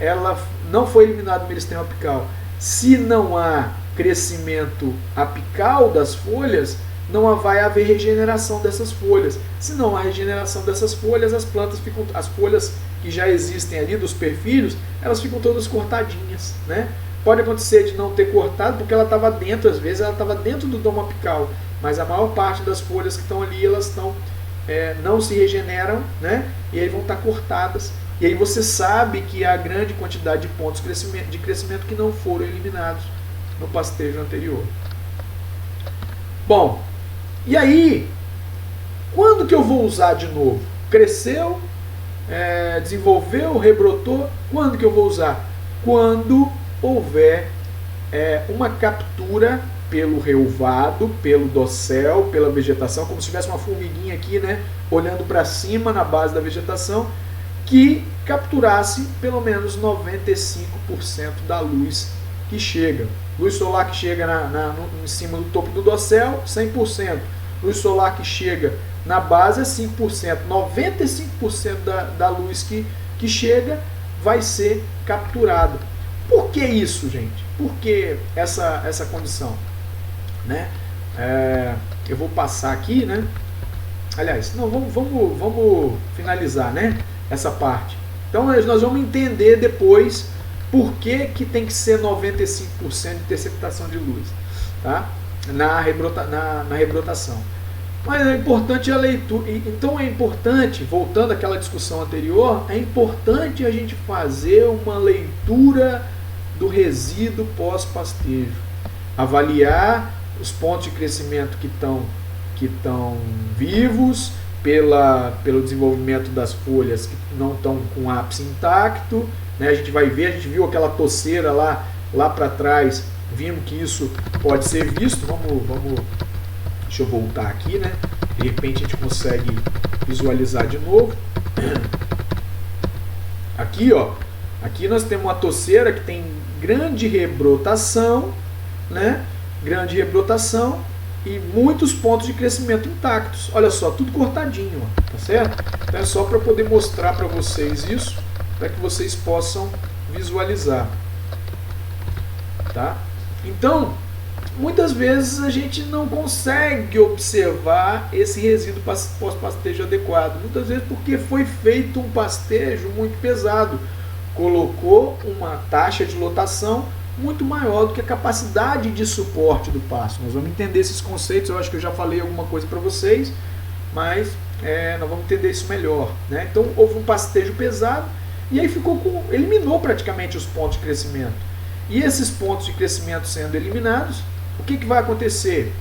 ela não foi eliminada do meristema apical? Se não há crescimento apical das folhas, não vai haver regeneração dessas folhas. Se não há regeneração dessas folhas, as folhas que já existem ali dos perfilhos, elas ficam todas cortadinhas, né? Pode acontecer de não ter cortado porque ela estava dentro, às vezes ela estava dentro do domo apical, mas a maior parte das folhas que estão ali, elas não se regeneram, né? E aí vão estar cortadas. E aí você sabe que há grande quantidade de pontos de crescimento que não foram eliminados no pastejo anterior. Bom, e aí, quando que eu vou usar de novo? Cresceu, desenvolveu, rebrotou, quando que eu vou usar? Quando houver uma captura pelo relvado, pelo dossel, pela vegetação, como se tivesse uma formiguinha aqui, né, olhando para cima na base da vegetação, que capturasse pelo menos 95% da luz que chega. Luz solar que chega em cima do topo do dossel, 100%. Luz solar que chega na base é 5%. 95% da luz que chega vai ser capturada. Por que isso, gente? Por que essa condição? Né? Eu vou passar aqui, né? Aliás, não, vamos finalizar, né? Essa parte. Então nós vamos entender depois por que tem que ser 95% de interceptação de luz, tá? Na rebrotação. Mas é importante a leitura. Então é importante, voltando àquela discussão anterior, é importante a gente fazer uma leitura do resíduo pós-pastejo, avaliar os pontos de crescimento que estão vivos, pelo desenvolvimento das folhas que não estão com o ápice intacto, né? A gente vai ver, a gente viu aquela toceira lá para trás, vimos que isso pode ser visto. Vamos, deixa eu voltar aqui, né? De repente a gente consegue visualizar de novo. Aqui, ó, aqui nós temos uma toceira que tem grande rebrotação, né? Grande rebrotação e muitos pontos de crescimento intactos. Olha só, tudo cortadinho, ó, tá certo? Então é só para poder mostrar para vocês isso, para que vocês possam visualizar, tá? Então, muitas vezes a gente não consegue observar esse resíduo pós-pastejo adequado. Muitas vezes porque foi feito um pastejo muito pesado, colocou uma taxa de lotação muito maior do que a capacidade de suporte do pasto. Nós vamos entender esses conceitos, eu acho que eu já falei alguma coisa para vocês, mas nós vamos entender isso melhor, né? Então houve um pastejo pesado e aí eliminou praticamente os pontos de crescimento. E esses pontos de crescimento sendo eliminados, o que vai acontecer?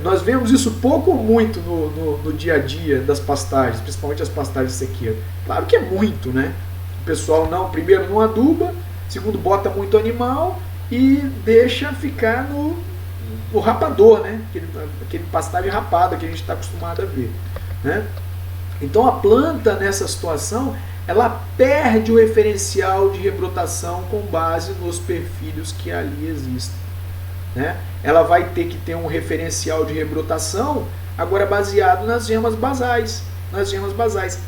Nós vemos isso pouco ou muito no dia a dia das pastagens, principalmente as pastagens de sequeiro. Claro que é muito, né? O pessoal primeiro não aduba, segundo bota muito animal e deixa ficar no rapador, né? Aquele pastagem rapada que a gente está acostumado a ver, né? Então a planta nessa situação, ela perde o referencial de rebrotação com base nos perfilhos que ali existem, né? Ela vai ter que ter um referencial de rebrotação agora baseado nas gemas basais,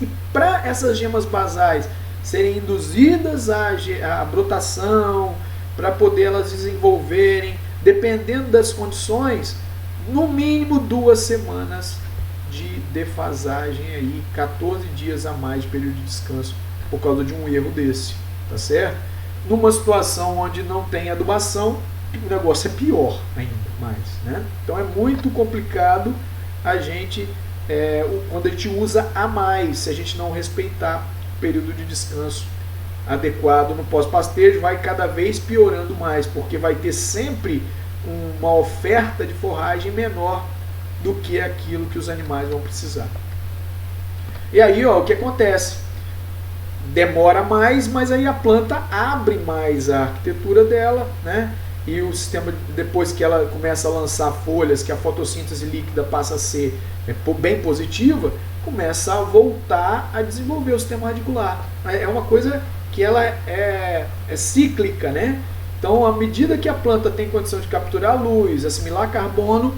e para essas gemas basais serem induzidas à brotação, para poder elas desenvolverem, dependendo das condições, no mínimo 2 semanas de defasagem aí, 14 dias a mais de período de descanso por causa de um erro desse, tá certo? Numa situação onde não tem adubação, o negócio é pior ainda mais, né? Então é muito complicado a gente, quando a gente usa a mais, se a gente não respeitar o período de descanso adequado no pós-pastejo, vai cada vez piorando mais, porque vai ter sempre uma oferta de forragem menor do que aquilo que os animais vão precisar. E aí, ó, o que acontece? Demora mais, mas aí a planta abre mais a arquitetura dela, né? E o sistema, depois que ela começa a lançar folhas, que a fotossíntese líquida passa a ser bem positiva, começa a voltar a desenvolver o sistema radicular. É uma coisa que ela é cíclica, né? Então, à medida que a planta tem condição de capturar luz, assimilar carbono,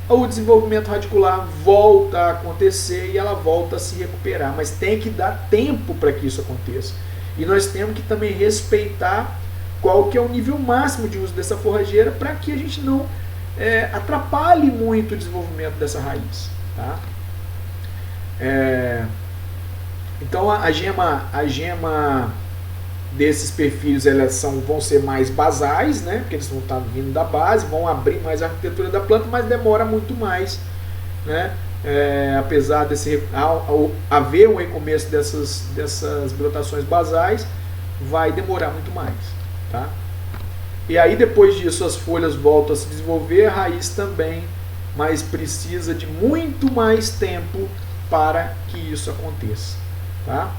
o desenvolvimento radicular volta a acontecer e ela volta a se recuperar. Mas tem que dar tempo para que isso aconteça. E nós temos que também respeitar qual que é o nível máximo de uso dessa forrageira para que a gente não atrapalhe muito o desenvolvimento dessa raiz, tá? Então a gema desses perfis, elas vão ser mais basais, né? Porque eles vão estar vindo da base, vão abrir mais a arquitetura da planta, mas demora muito mais, né? Apesar ao haver um recomeço dessas brotações basais, vai demorar muito mais, tá? E aí depois disso as folhas voltam a se desenvolver, a raiz também, mas precisa de muito mais tempo para que isso aconteça, tá?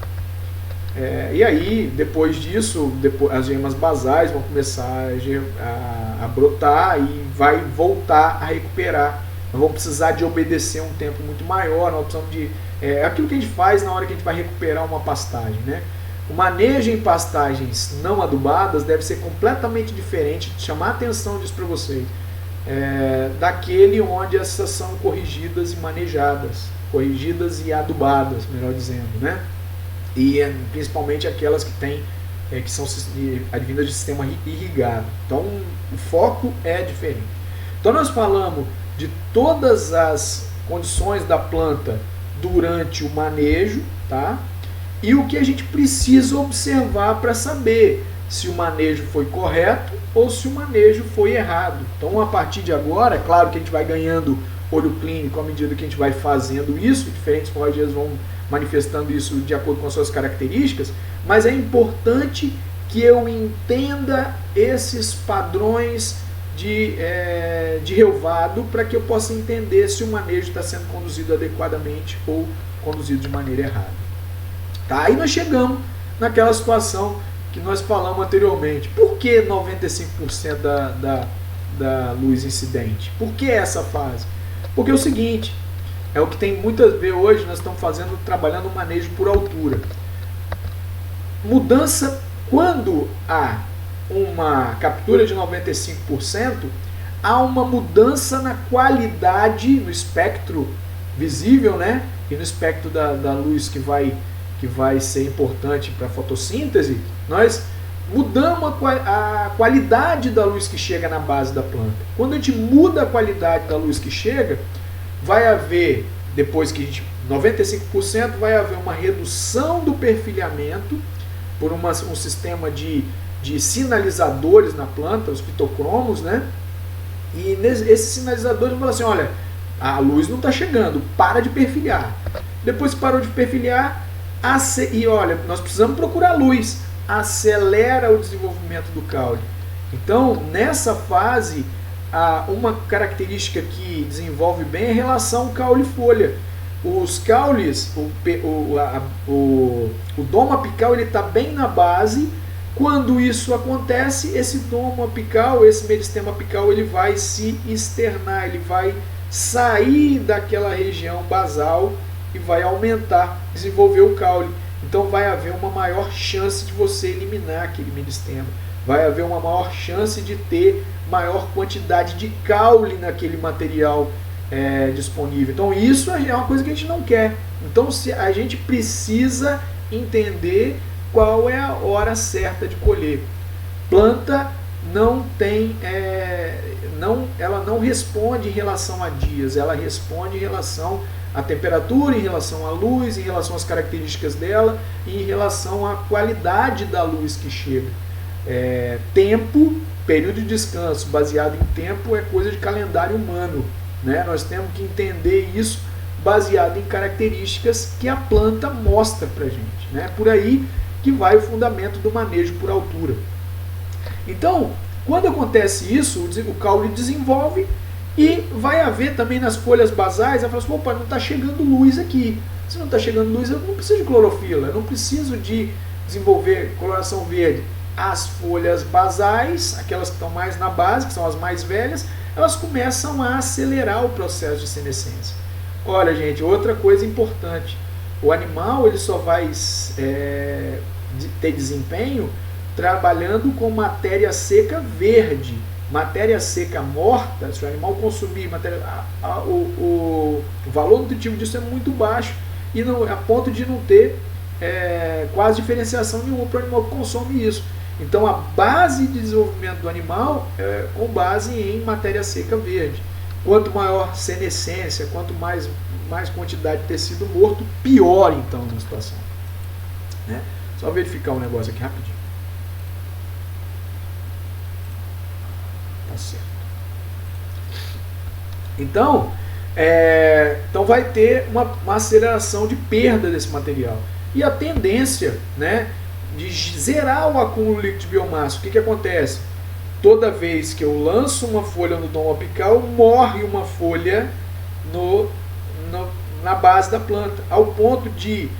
E aí, depois disso, as gemas basais vão começar a brotar e vai voltar a recuperar. Nós vamos precisar de obedecer um tempo muito maior, nós precisamos de... aquilo que a gente faz na hora que a gente vai recuperar uma pastagem, né? O manejo em pastagens não adubadas deve ser completamente diferente, chamar a atenção disso para vocês, daquele onde essas são corrigidas e manejadas, corrigidas e adubadas, melhor dizendo, né? E principalmente aquelas que são advindas de sistema irrigado. Então o foco é diferente. Então nós falamos de todas as condições da planta durante o manejo, tá? E o que a gente precisa observar para saber se o manejo foi correto ou se o manejo foi errado. Então a partir de agora, é claro que a gente vai ganhando olho clínico à medida que a gente vai fazendo isso, diferentes forrageiros vão manifestando isso de acordo com as suas características, mas é importante que eu entenda esses padrões de relvado para que eu possa entender se o manejo está sendo conduzido adequadamente ou conduzido de maneira errada. Tá? Aí nós chegamos naquela situação que nós falamos anteriormente. Por que 95% da luz incidente? Por que essa fase? Porque é o seguinte, é o que tem muitas vezes hoje, nós estamos trabalhando o manejo por altura. Mudança, quando há uma captura de 95%, há uma mudança na qualidade, no espectro visível, né? E no espectro da luz que vai ser importante para a fotossíntese, nós mudamos a qualidade da luz que chega na base da planta. Quando a gente muda a qualidade da luz que chega, vai haver, depois que 95%, vai haver uma redução do perfilhamento por um sistema de sinalizadores na planta, os fitocromos, né? E esses sinalizadores vão falar assim, olha, a luz não está chegando, para de perfilhar. Depois que parou de perfilhar, e olha, nós precisamos procurar luz, acelera o desenvolvimento do caule. Então, nessa fase, uma característica que desenvolve bem é a relação caule-folha. Os caules, o domo apical está bem na base. Quando isso acontece, esse domo apical, esse meristema apical, ele vai se externar, ele vai sair daquela região basal e vai aumentar, desenvolver o caule. Então vai haver uma maior chance de você eliminar aquele meristema. Vai haver uma maior chance de ter maior quantidade de caule naquele material disponível. Então isso é uma coisa que a gente não quer. Então a gente precisa entender qual é a hora certa de colher. Planta não tem, ela não responde em relação a dias, ela responde em relação à temperatura, em relação à luz, em relação às características dela e em relação à qualidade da luz que chega. Tempo, período de descanso baseado em tempo é coisa de calendário humano, né? Nós temos que entender isso baseado em características que a planta mostra para a gente, né? Por aí que vai o fundamento do manejo por altura. Então, quando acontece isso, o caule desenvolve e vai haver também nas folhas basais, ela fala assim, opa, não está chegando luz aqui. Se não está chegando luz, eu não preciso de clorofila, eu não preciso de desenvolver coloração verde. As folhas basais, aquelas que estão mais na base, que são as mais velhas, elas começam a acelerar o processo de senescência. Olha, gente, outra coisa importante, o animal ele só vai ter desempenho trabalhando com matéria seca verde. Matéria seca morta, se o animal consumir o valor nutritivo disso é muito baixo e a ponto de não ter quase diferenciação nenhuma para o animal que consome isso. Então a base de desenvolvimento do animal é com base em matéria seca verde. Quanto maior senescência, quanto mais quantidade de tecido morto, pior então na situação. Né? Só verificar um negócio aqui rapidinho. Tá certo. Então vai ter uma aceleração de perda desse material. E a tendência, né, de zerar o acúmulo líquido de biomassa. O que acontece? Toda vez que eu lanço uma folha no domo apical, morre uma folha na base da planta, ao ponto de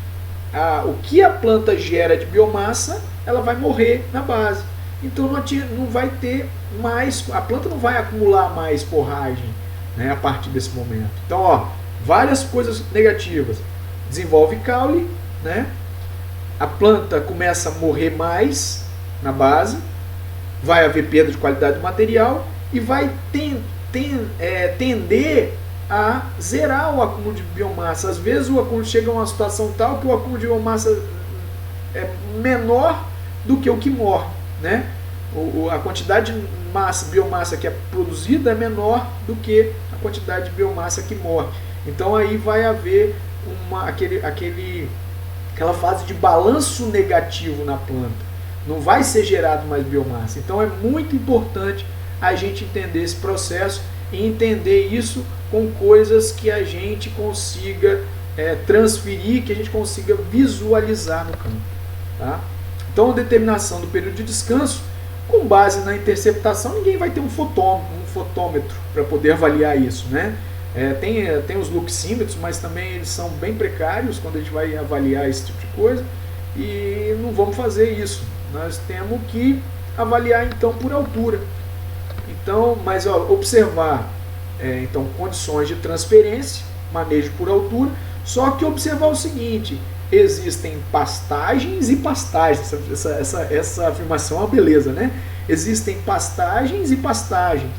o que a planta gera de biomassa, ela vai morrer na base. Então não vai ter mais, a planta não vai acumular mais forragem, né, a partir desse momento. Então, várias coisas negativas. Desenvolve caule, né? A planta começa a morrer mais na base, vai haver perda de qualidade do material e vai tender a zerar o acúmulo de biomassa. Às vezes o acúmulo chega a uma situação tal que o acúmulo de biomassa é menor do que o que morre, né? A quantidade de biomassa que é produzida é menor do que a quantidade de biomassa que morre. Então aí vai haver aquela fase de balanço negativo na planta. Não vai ser gerado mais biomassa. Então é muito importante a gente entender esse processo e entender isso com coisas que a gente consiga transferir, que a gente consiga visualizar no campo. Tá? Então a determinação do período de descanso Com base na interceptação, ninguém vai ter um fotômetro para poder avaliar isso, né? Tem os luxímetros, mas também eles são bem precários quando a gente vai avaliar esse tipo de coisa, e não vamos fazer isso. Nós temos que avaliar então por altura. Então, mas observar então condições de transferência, manejo por altura, só que observar o seguinte: existem pastagens e pastagens. Essa afirmação é uma beleza, né? Existem pastagens e pastagens.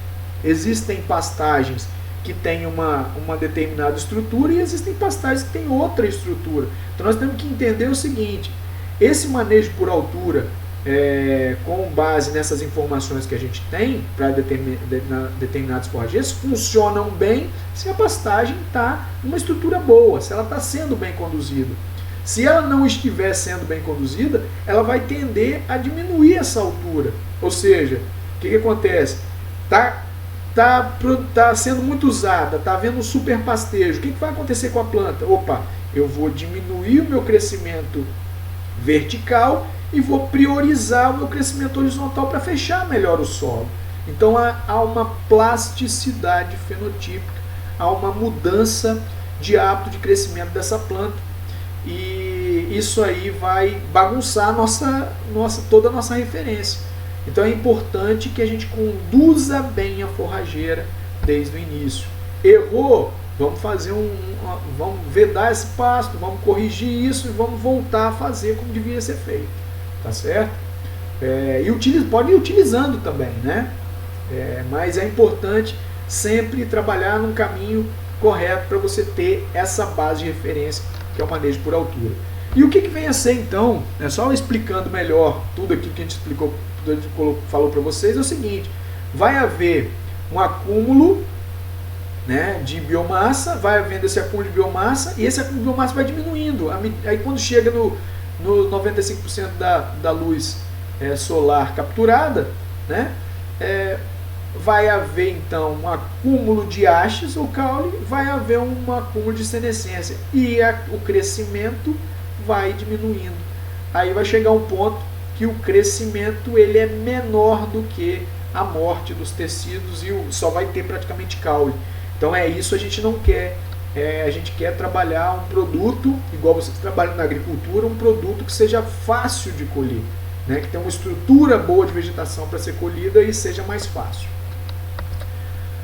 Existem pastagens que têm uma determinada estrutura e existem pastagens que têm outra estrutura. Então nós temos que entender o seguinte: esse manejo por altura, com base nessas informações que a gente tem para determinados forrageiros, funcionam bem se a pastagem está numa estrutura boa, se ela está sendo bem conduzida. Se ela não estiver sendo bem conduzida, ela vai tender a diminuir essa altura. Ou seja, o que acontece? Tá sendo muito usada, está havendo um super pastejo. O que vai acontecer com a planta? Opa, eu vou diminuir o meu crescimento vertical e vou priorizar o meu crescimento horizontal para fechar melhor o solo. Então há uma plasticidade fenotípica, há uma mudança de hábito de crescimento dessa planta. E isso aí vai bagunçar toda a nossa referência. Então é importante que a gente conduza bem a forrageira desde o início. Errou, vamos fazer vamos vedar esse pasto, vamos corrigir isso e vamos voltar a fazer como devia ser feito, tá certo? Pode ir utilizando também, né? Mas é importante sempre trabalhar num caminho correto para você ter essa base de referência, que é o manejo por altura. E o que vem a ser então, só explicando melhor tudo aquilo que a gente falou para vocês, é o seguinte: vai haver um acúmulo, né, de biomassa, vai havendo esse acúmulo de biomassa, e esse acúmulo de biomassa vai diminuindo. Aí quando chega no 95% da luz solar capturada, né, vai haver então um acúmulo de hastes ou caule, vai haver um acúmulo de senescência e o crescimento vai diminuindo. Aí vai chegar um ponto que o crescimento ele é menor do que a morte dos tecidos e só vai ter praticamente caule. Então isso a gente não quer. A gente quer trabalhar um produto, igual vocês trabalham na agricultura, um produto que seja fácil de colher, né, que tenha uma estrutura boa de vegetação para ser colhida e seja mais fácil.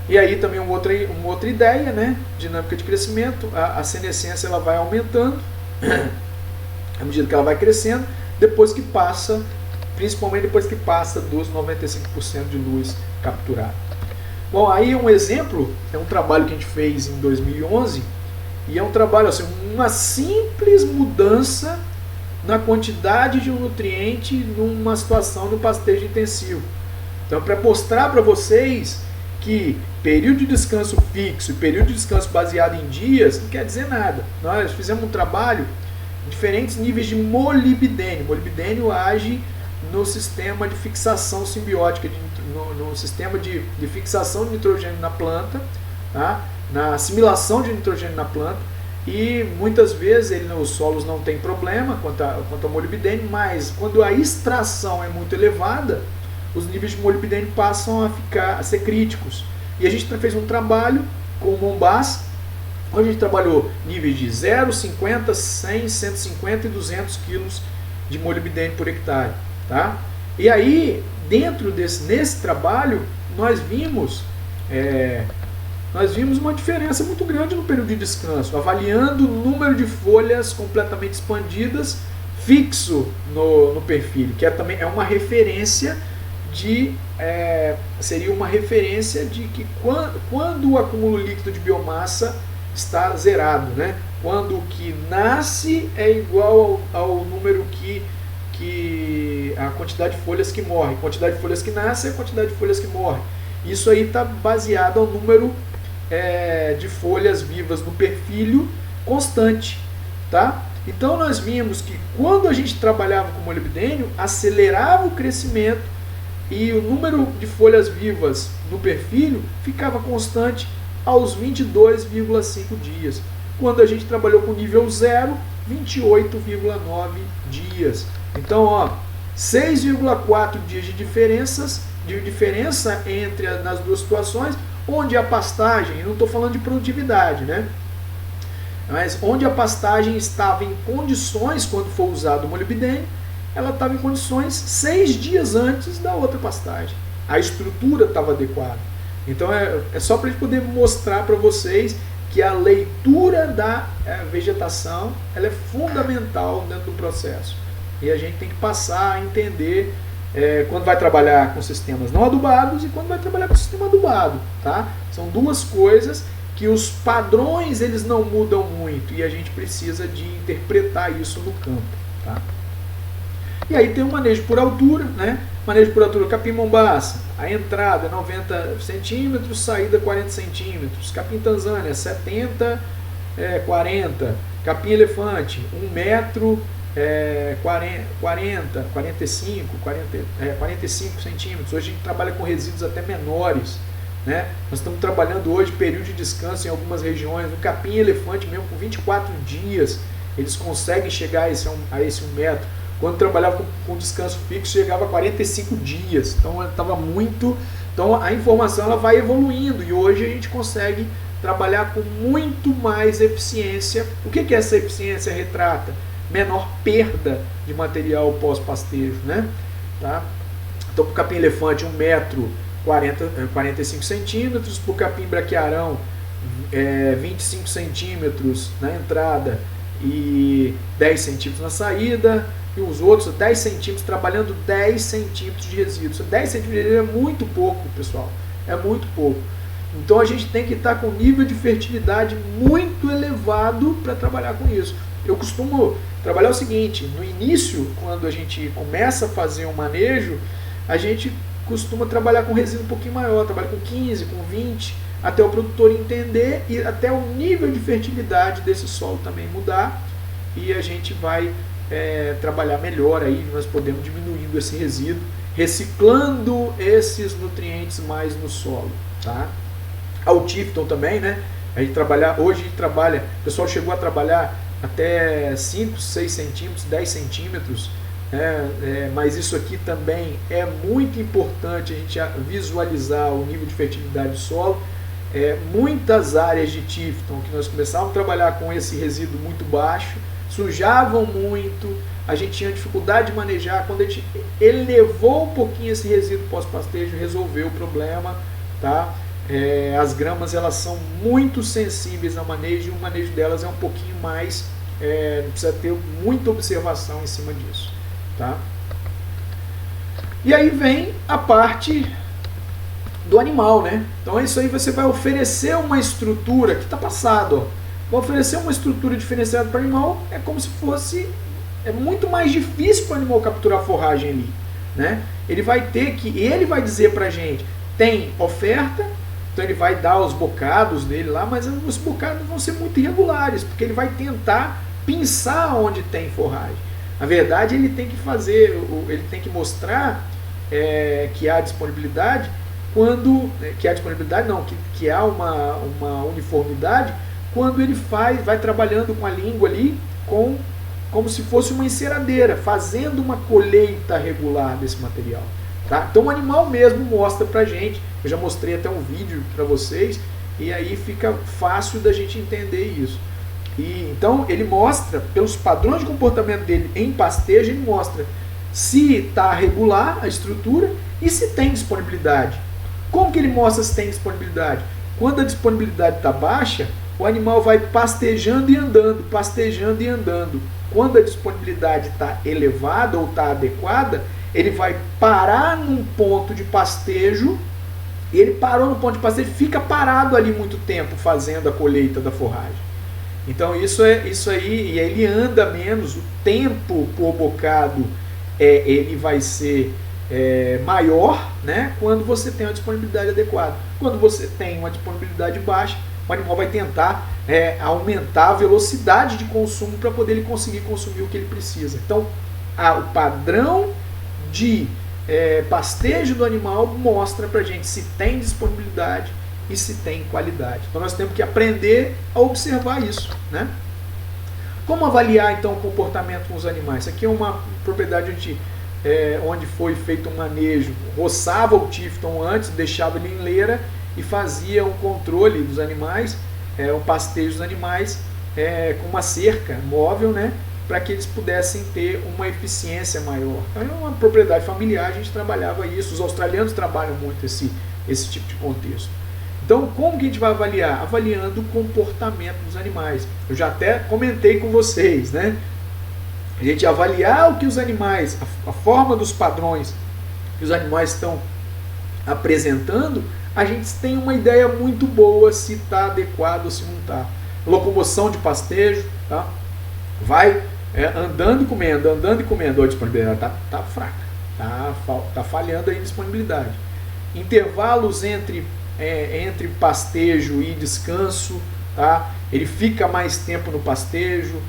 E aí também uma outra ideia, né, dinâmica de crescimento, a senescência ela vai aumentando à medida que ela vai crescendo, principalmente depois que passa dos 95% de luz capturada. Bom, aí um exemplo, é um trabalho que a gente fez em 2011, e é um trabalho assim, uma simples mudança na quantidade de um nutriente numa situação de pastejo intensivo. Então, para mostrar para vocês que período de descanso fixo e período de descanso baseado em dias não quer dizer nada. Nós fizemos um trabalho em diferentes níveis de molibdênio. Molibdênio age no sistema de fixação simbiótica, no sistema de fixação de nitrogênio na planta, tá? Na assimilação de nitrogênio na planta, e muitas vezes os solos não tem problema quanto ao molibdênio, mas quando a extração é muito elevada, os níveis de molibdênio passam a ser críticos. E a gente fez um trabalho com o Mombasa, onde a gente trabalhou níveis de 0, 50, 100, 150 e 200 quilos de molibdênio por hectare. Tá? E aí, nesse trabalho, nós vimos uma diferença muito grande no período de descanso, avaliando o número de folhas completamente expandidas fixo no perfil, que também é uma referência seria uma referência de que quando o acúmulo líquido de biomassa está zerado, né? Quando o que nasce é igual ao número a quantidade de folhas que morrem. A quantidade de folhas que nasce é a quantidade de folhas que morrem. Isso aí está baseado ao número de folhas vivas no perfil constante, tá? Então nós vimos que quando a gente trabalhava com molibdênio, acelerava o crescimento e o número de folhas vivas no perfil ficava constante aos 22,5 dias. Quando a gente trabalhou com nível 0, 28,9 dias. Então, 6,4 dias de diferença entre nas duas situações, onde a pastagem, eu não estou falando de produtividade, né? Mas onde a pastagem estava em condições, quando for usado o molibdênio, ela estava em condições 6 dias antes da outra pastagem. A estrutura estava adequada. Então é só para a gente poder mostrar para vocês que a leitura da vegetação ela é fundamental dentro do processo. E a gente tem que passar a entender quando vai trabalhar com sistemas não adubados e quando vai trabalhar com sistema adubado. Tá? São duas coisas que os padrões eles não mudam muito e a gente precisa de interpretar isso no campo. Tá? E aí tem o manejo por altura, né? Manejo por altura, capim mombaça, a entrada 90 centímetros, saída 40 centímetros. Capim Tanzânia, 70, 40. Capim elefante, 1 metro, 40, 45, 45 centímetros. Hoje a gente trabalha com resíduos até menores. Né? Nós estamos trabalhando hoje período de descanso em algumas regiões. O capim elefante mesmo com 24 dias, eles conseguem chegar a esse 1 metro. Quando trabalhava com descanso fixo, chegava a 45 dias. Então, estava muito... Então, a informação ela vai evoluindo e hoje a gente consegue trabalhar com muito mais eficiência. O que essa eficiência retrata? Menor perda de material pós-pastejo, né? Tá? Então, para o capim elefante, 1 metro, 45 centímetros. Para o capim braquiarão, 25 centímetros na entrada e 10 centímetros na saída. E os outros 10 centímetros, trabalhando 10 centímetros de resíduos. 10 centímetros de resíduo é muito pouco, pessoal. É muito pouco. Então a gente tem que estar com um nível de fertilidade muito elevado para trabalhar com isso. Eu costumo trabalhar o seguinte, no início, quando a gente começa a fazer um manejo, a gente costuma trabalhar com resíduo um pouquinho maior, trabalha com 15, com 20, até o produtor entender e até o nível de fertilidade desse solo também mudar e a gente vai trabalhar melhor aí, nós podemos diminuindo esse resíduo, reciclando esses nutrientes mais no solo, tá? A Ultifton também, né? Hoje a gente trabalha, o pessoal chegou a trabalhar até 5, 6 centímetros, 10 centímetros, mas isso aqui também é muito importante a gente visualizar o nível de fertilidade do solo. Muitas áreas de Tifton que nós começávamos a trabalhar com esse resíduo muito baixo, sujavam muito, a gente tinha dificuldade de manejar. Quando a gente elevou um pouquinho esse resíduo pós-pastejo, resolveu o problema, tá? As gramas elas são muito sensíveis ao manejo e o manejo delas é um pouquinho mais, precisa ter muita observação em cima disso, tá? E aí vem a parte do animal, né? Então é isso aí, você vai oferecer uma estrutura que está passado, ó. Vai oferecer uma estrutura diferenciada para o animal, é como se fosse, é muito mais difícil para o animal capturar forragem ali, né? Ele vai dizer para a gente, tem oferta, então ele vai dar os bocados dele lá, mas os bocados vão ser muito irregulares, porque ele vai tentar pinçar onde tem forragem. Na verdade, ele tem que fazer, ele tem que mostrar que há disponibilidade, que há uma uniformidade, quando ele vai trabalhando com a língua ali, como se fosse uma enceradeira, fazendo uma colheita regular desse material. Tá? Então o animal mesmo mostra pra gente, eu já mostrei até um vídeo para vocês, e aí fica fácil da gente entender isso. Então ele mostra, pelos padrões de comportamento dele em pastejo, ele mostra se está regular a estrutura e se tem disponibilidade. Como que ele mostra se tem disponibilidade? Quando a disponibilidade está baixa, o animal vai pastejando e andando, pastejando e andando. Quando a disponibilidade está elevada ou está adequada, ele vai parar num ponto de pastejo, e ele parou no ponto de pastejo, fica parado ali muito tempo fazendo a colheita da forragem. Então isso aí, e ele anda menos, o tempo por bocado ele vai ser maior, né, quando você tem uma disponibilidade adequada. Quando você tem uma disponibilidade baixa, o animal vai tentar aumentar a velocidade de consumo para poder ele conseguir consumir o que ele precisa. Então, o padrão de pastejo do animal mostra para a gente se tem disponibilidade e se tem qualidade. Então, nós temos que aprender a observar isso, né? Como avaliar, então, o comportamento com os animais? Isso aqui é uma propriedade onde onde foi feito um manejo, roçava o Tifton antes, deixava ele em leira e fazia um controle dos animais, um pastejo dos animais com uma cerca móvel, né, para que eles pudessem ter uma eficiência maior. Então, é uma propriedade familiar, a gente trabalhava isso, os australianos trabalham muito esse tipo de contexto. Então, como que a gente vai avaliar? Avaliando o comportamento dos animais. Eu já até comentei com vocês, né? A gente avaliar o que os animais, a forma dos padrões que os animais estão apresentando, a gente tem uma ideia muito boa se está adequado ou se não está. Locomoção de pastejo, tá? Vai andando e comendo, a disponibilidade tá fraca, tá falhando aí a disponibilidade. Intervalos entre pastejo e descanso, tá? Ele fica mais tempo no pastejo,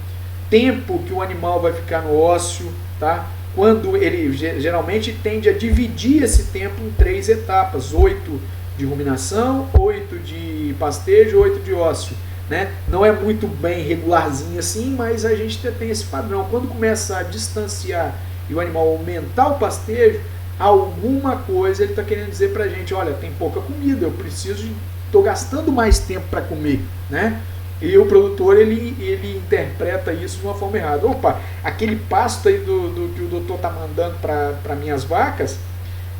tempo que o animal vai ficar no ócio, tá? Quando ele geralmente tende a dividir esse tempo em 3 etapas, 8 de ruminação, 8 de pastejo, 8 de ócio, né? Não é muito bem regularzinho assim, mas a gente tem esse padrão. Quando começa a distanciar e o animal aumentar o pastejo, alguma coisa ele está querendo dizer para a gente, olha, tem pouca comida, eu estou gastando mais tempo para comer, né? E o produtor ele interpreta isso de uma forma errada. Opa, aquele pasto aí do que o doutor está mandando para minhas vacas,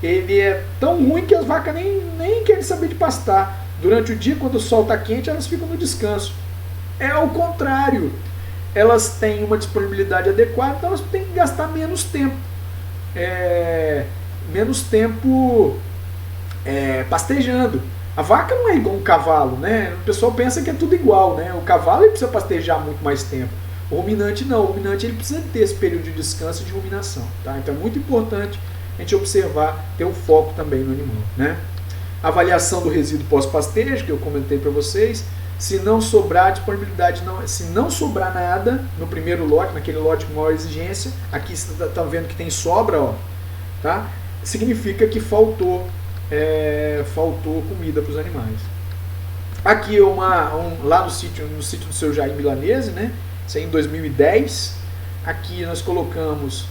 ele é tão ruim que as vacas nem querem saber de pastar. Durante o dia, quando o sol está quente, elas ficam no descanso. É ao contrário. Elas têm uma disponibilidade adequada, então elas têm que gastar menos tempo. Pastejando. A vaca não é igual um cavalo, né? O pessoal pensa que é tudo igual, né? O cavalo ele precisa pastejar muito mais tempo. O ruminante não. O ruminante ele precisa ter esse período de descanso e de ruminação, tá? Então é muito importante a gente observar, ter um foco também no animal, né? Avaliação do resíduo pós-pastejo, que eu comentei para vocês. Se não sobrar disponibilidade, se não sobrar nada no primeiro lote, naquele lote com maior exigência, aqui você está vendo que tem sobra, ó, tá? Significa que faltou comida para os animais. Aqui lá no sítio do seu Jair Milanese, né? Isso aí em 2010. Aqui nós colocamos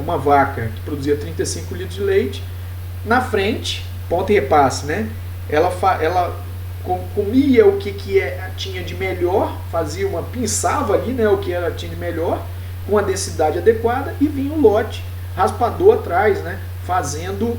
uma vaca que produzia 35 litros de leite. Na frente, ponta e repasse, né? Ela comia o que tinha de melhor, pinçava ali, né, o que ela tinha de melhor, com a densidade adequada, e vinha o lote raspador atrás, né, fazendo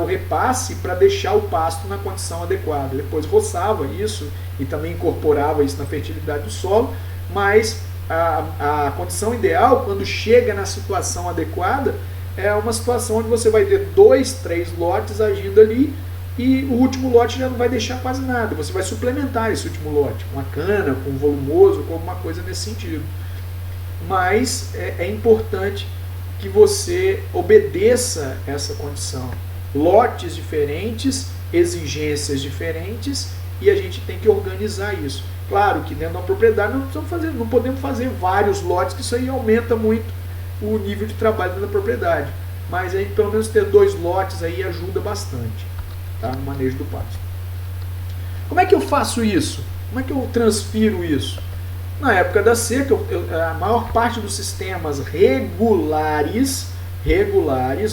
o repasse para deixar o pasto na condição adequada. Depois roçava isso e também incorporava isso na fertilidade do solo, mas a condição ideal, quando chega na situação adequada, é uma situação onde você vai ter 2, 3 lotes agindo ali, e o último lote já não vai deixar quase nada. Você vai suplementar esse último lote com a cana, com volumoso, com alguma coisa nesse sentido. Mas é importante que você obedeça essa condição. Lotes diferentes, exigências diferentes, e a gente tem que organizar isso. Claro que dentro da propriedade não podemos fazer vários lotes, que isso aí aumenta muito o nível de trabalho dentro da propriedade. Mas a gente pelo menos ter 2 lotes aí ajuda bastante, tá, no manejo do pasto. Como é que eu faço isso? Como é que eu transfiro isso? Na época da seca, a maior parte dos sistemas regulares,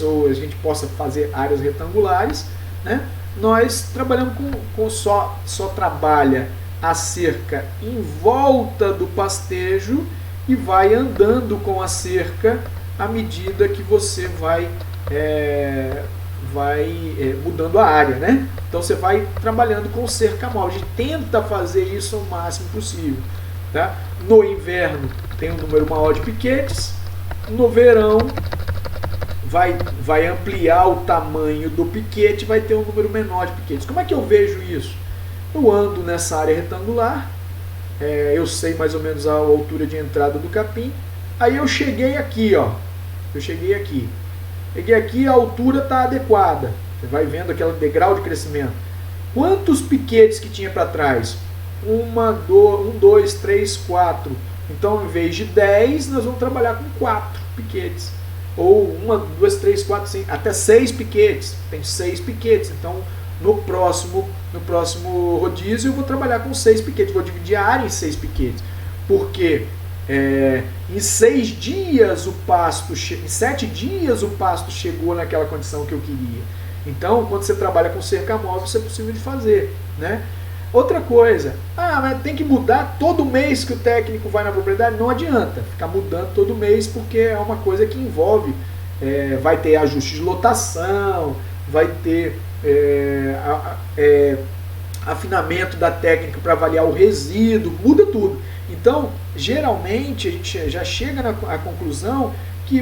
ou a gente possa fazer áreas retangulares, né? Nós trabalhamos só trabalha a cerca em volta do pastejo e vai andando com a cerca à medida que você vai mudando a área, né? Então você vai trabalhando com cerca móvel. A gente tenta fazer isso o máximo possível, tá? No inverno tem um número maior de piquetes, no verão vai ampliar o tamanho do piquete, vai ter um número menor de piquetes. Como é que eu vejo isso? Eu ando nessa área retangular, eu sei mais ou menos a altura de entrada do capim, aí eu cheguei aqui, ó, cheguei aqui, a altura está adequada, você vai vendo aquele degrau de crescimento. Quantos piquetes que tinha para trás? 1, 2, 3, 4. Então, em vez de 10, nós vamos trabalhar com 4 piquetes. Ou 1, 2, 3, 4, 5, até 6 piquetes. Tem 6 piquetes. Então, no próximo rodízio, eu vou trabalhar com 6 piquetes. Vou dividir a área em 6 piquetes. Porque Em 6 dias o pasto, em 7 dias o pasto chegou naquela condição que eu queria. Então, quando você trabalha com cerca móvel, isso é possível de fazer, né? Outra coisa, mas tem que mudar todo mês que o técnico vai na propriedade? Não adianta ficar mudando todo mês, porque é uma coisa que envolve, vai ter ajuste de lotação, vai ter afinamento da técnica para avaliar o resíduo, muda tudo. Então, geralmente, a gente já chega à conclusão que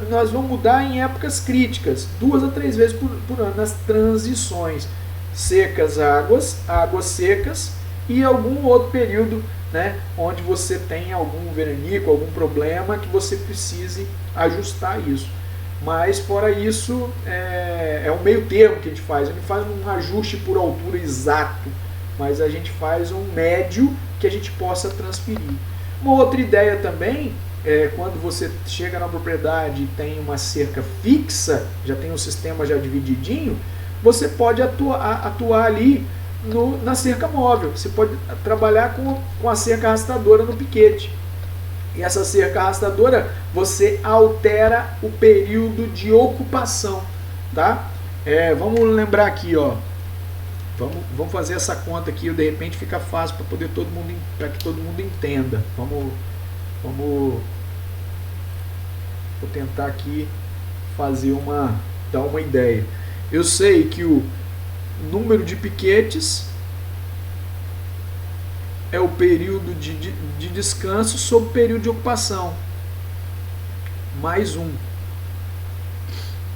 nós vamos mudar em épocas críticas, 2 a 3 vezes por ano, nas transições. Secas, águas secas e algum outro período, né, onde você tem algum veranico, algum problema que você precise ajustar isso. Mas fora isso, é um meio termo que a gente faz. A gente faz um ajuste por altura exato, mas a gente faz um médio que a gente possa transferir. Uma outra ideia também é quando você chega na propriedade e tem uma cerca fixa, já tem um sistema já divididinho, você pode atuar ali na cerca móvel. Você pode trabalhar com a cerca arrastadora no piquete. E essa cerca arrastadora, você altera o período de ocupação, tá? Vamos lembrar aqui, ó. Vamos fazer essa conta aqui, de repente fica fácil para que todo mundo entenda. Vou tentar aqui dar uma ideia. Eu sei que o número de piquetes é o período de descanso sobre o período de ocupação, mais um,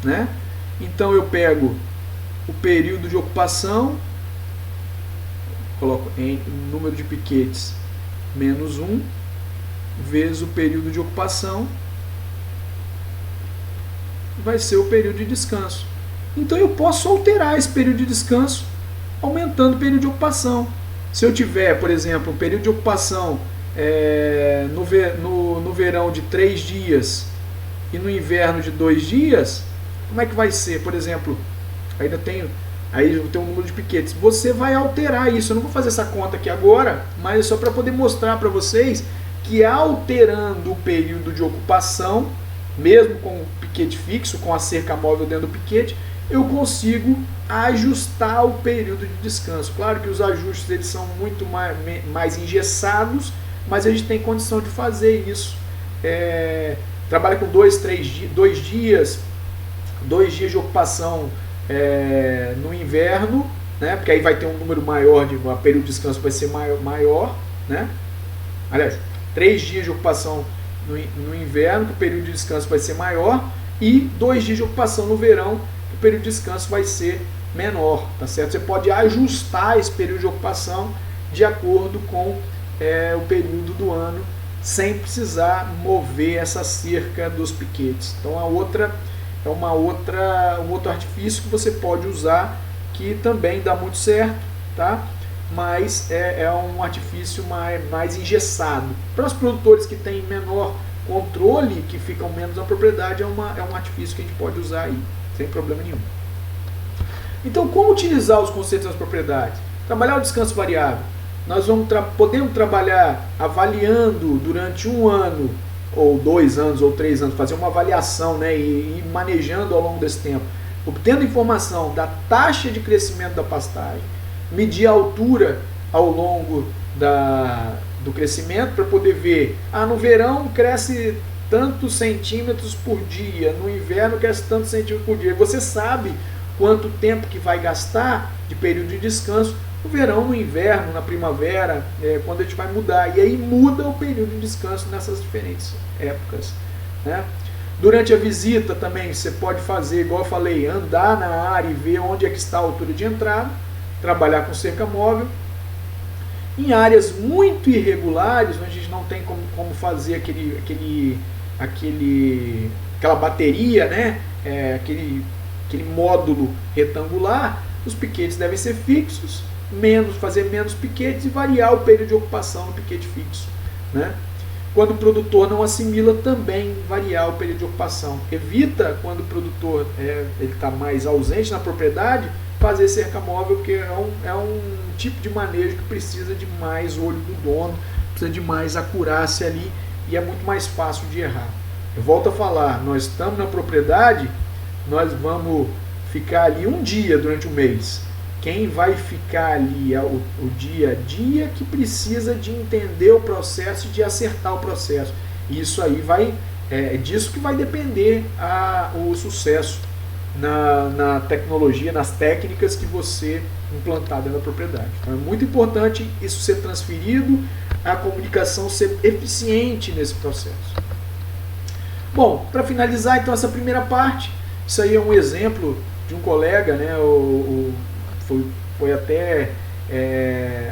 né? Então eu pego o período de ocupação, coloco em número de piquetes menos 1, vezes o período de ocupação, vai ser o período de descanso. Então eu posso alterar esse período de descanso aumentando o período de ocupação. Se eu tiver, por exemplo, um período de ocupação no verão de 3 dias e no inverno de 2 dias, como é que vai ser? Por exemplo, aí eu tenho um número de piquetes. Você vai alterar isso. Eu não vou fazer essa conta aqui agora, mas é só para poder mostrar para vocês que alterando o período de ocupação, mesmo com o piquete fixo, com a cerca móvel dentro do piquete, eu consigo ajustar o período de descanso. Claro que os ajustes eles são muito mais engessados, mas a gente tem condição de fazer isso. Trabalha com 2 dias de ocupação no inverno, né? Porque aí vai ter um número maior, o período de descanso vai ser maior, né? Aliás, 3 dias de ocupação no inverno, que o período de descanso vai ser maior, e 2 dias de ocupação no verão, que o período de descanso vai ser menor, tá certo? Você pode ajustar esse período de ocupação de acordo com o período do ano, sem precisar mover essa cerca dos piquetes. Então um outro artifício que você pode usar, que também dá muito certo, tá? Mas é um artifício mais engessado. Para os produtores que têm menor controle, que ficam menos na propriedade, é um artifício que a gente pode usar aí, sem problema nenhum. Então, como utilizar os conceitos nas propriedades? Trabalhar o descanso variável. Nós podemos trabalhar avaliando durante 1 ano, ou 2 anos, ou 3 anos, fazer uma avaliação, né, e manejando ao longo desse tempo, obtendo informação da taxa de crescimento da pastagem, medir a altura ao longo do crescimento para poder ver, no verão cresce tantos centímetros por dia, no inverno cresce tantos centímetros por dia. Você sabe quanto tempo que vai gastar de período de descanso no verão, no inverno, na primavera, quando a gente vai mudar. E aí muda o período de descanso nessas diferentes épocas, né? Durante a visita também você pode fazer, igual eu falei, andar na área e ver onde é que está a altura de entrada, trabalhar com cerca móvel. Em áreas muito irregulares, onde a gente não tem como fazer aquela bateria, né? Aquele módulo retangular, os piquetes devem ser fixos, fazer menos piquetes e variar o período de ocupação no piquete fixo, né? Quando o produtor não assimila, também variar o período de ocupação. Evita, quando o produtor está mais ausente na propriedade, fazer cerca móvel, porque é um tipo de manejo que precisa de mais olho do dono, precisa de mais acurácia ali, e é muito mais fácil de errar. Eu volto a falar, nós estamos na propriedade, nós vamos ficar ali um dia durante o mês. Quem vai ficar ali é o dia a dia que precisa de entender o processo e de acertar o processo. E isso aí é disso que vai depender o sucesso na tecnologia, nas técnicas que você implantar dentro da propriedade. Então é muito importante isso ser transferido, a comunicação ser eficiente nesse processo. Bom, para finalizar então essa primeira parte, isso aí é um exemplo de um colega, né, foi até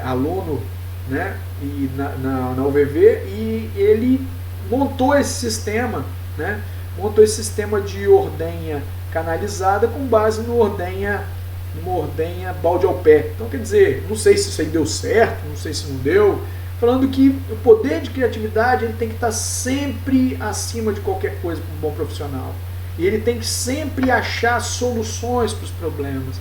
aluno, né, e na UVV, e ele montou esse sistema, né, de ordenha canalizada com base numa ordenha balde ao pé. Então, quer dizer, não sei se isso aí deu certo, não sei se não deu, falando que o poder de criatividade ele tem que estar sempre acima de qualquer coisa para um bom profissional. E ele tem que sempre achar soluções para os problemas.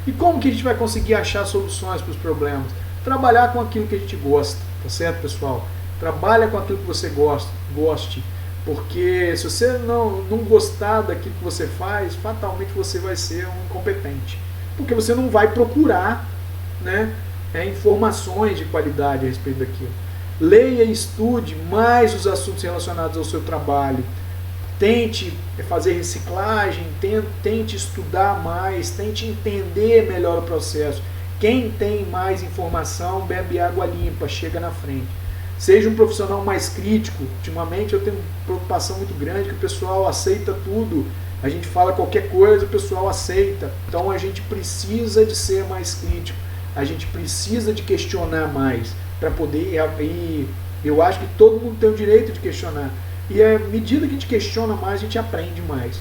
E como que a gente vai conseguir achar soluções para os problemas? Trabalhar com aquilo que a gente gosta, tá certo, pessoal? Trabalha com aquilo que você goste. Porque se você não gostar daquilo que você faz, fatalmente você vai ser um incompetente. Porque você não vai procurar, né, informações de qualidade a respeito daquilo. Leia e estude mais os assuntos relacionados ao seu trabalho. Tente fazer reciclagem, tente estudar mais, tente entender melhor o processo. Quem tem mais informação, bebe água limpa, chega na frente. Seja um profissional mais crítico. Ultimamente eu tenho uma preocupação muito grande que o pessoal aceita tudo. A gente fala qualquer coisa, o pessoal aceita. Então a gente precisa de ser mais crítico. A gente precisa de questionar mais para poder... E eu acho que todo mundo tem o direito de questionar. E à medida que a gente questiona mais, a gente aprende mais.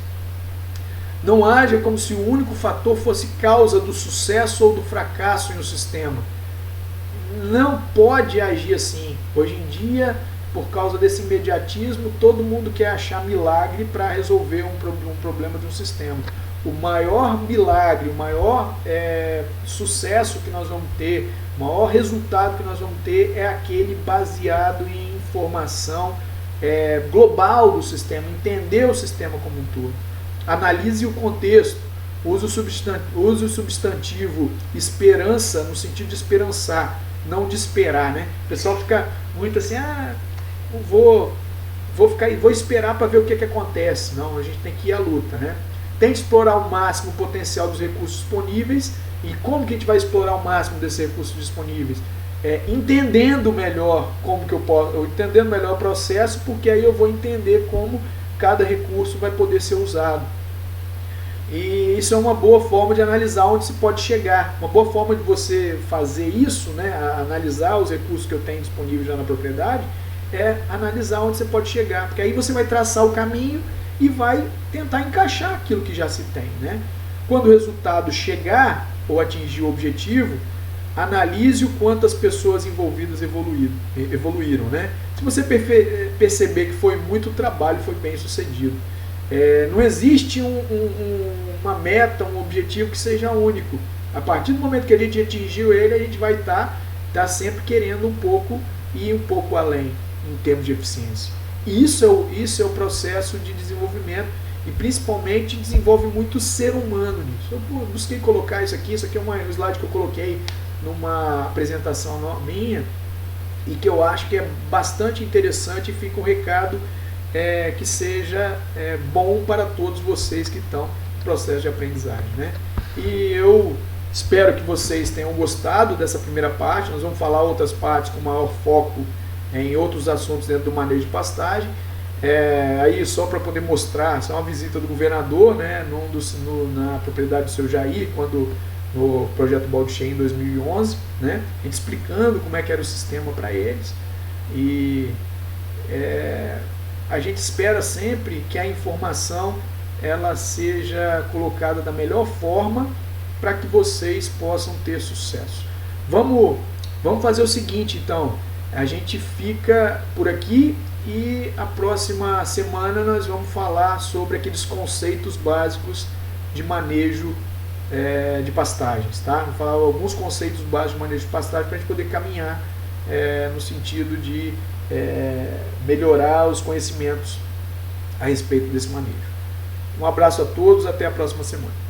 Não haja como se o único fator fosse causa do sucesso ou do fracasso em um sistema. Não pode agir assim. Hoje em dia, por causa desse imediatismo, todo mundo quer achar milagre para resolver um problema de um sistema. O maior milagre, o maior sucesso que nós vamos ter, o maior resultado que nós vamos ter é aquele baseado em informação global do sistema, entender o sistema como um todo. Analise o contexto, use o substantivo esperança no sentido de esperançar, não de esperar, né? O pessoal fica muito assim, vou esperar para ver o que acontece. Não, a gente tem que ir à luta, né? Tente explorar ao máximo o potencial dos recursos disponíveis. E como que a gente vai explorar ao máximo desses recursos disponíveis? Entendendo melhor entendendo melhor o processo, porque aí eu vou entender como cada recurso vai poder ser usado. E isso é uma boa forma de analisar onde se pode chegar. Uma boa forma de você fazer isso, né, analisar os recursos que eu tenho disponíveis já na propriedade, é analisar onde você pode chegar. Porque aí você vai traçar o caminho e vai tentar encaixar aquilo que já se tem, né? Quando o resultado chegar ou atingir o objetivo, analise o quanto as pessoas envolvidas evoluíram, né? Se você perceber que foi muito trabalho, foi bem sucedido. Não existe uma meta, um objetivo que seja único. A partir do momento que a gente atingiu ele, a gente vai estar sempre querendo ir um pouco além em termos de eficiência. E isso é o processo de desenvolvimento, e principalmente desenvolve muito o ser humano nisso. Eu busquei colocar isso aqui é um slide que eu coloquei numa apresentação minha, e que eu acho que é bastante interessante, e fica um recado que seja bom para todos vocês que estão no processo de aprendizagem, né? E eu espero que vocês tenham gostado dessa primeira parte. Nós vamos falar outras partes com maior foco em outros assuntos dentro do manejo de pastagem. Aí só para poder mostrar, essa é uma visita do governador, né, na propriedade do seu Jair, no projeto Balde Cheio em 2011, né, a gente explicando como é que era o sistema para eles. E a gente espera sempre que a informação ela seja colocada da melhor forma para que vocês possam ter sucesso. Vamos fazer o seguinte, então, a gente fica por aqui, e a próxima semana nós vamos falar sobre aqueles conceitos básicos de manejo de pastagens, tá? Vou falar alguns conceitos básicos de manejo de pastagem para a gente poder caminhar no sentido de melhorar os conhecimentos a respeito desse manejo. Um abraço a todos, até a próxima semana.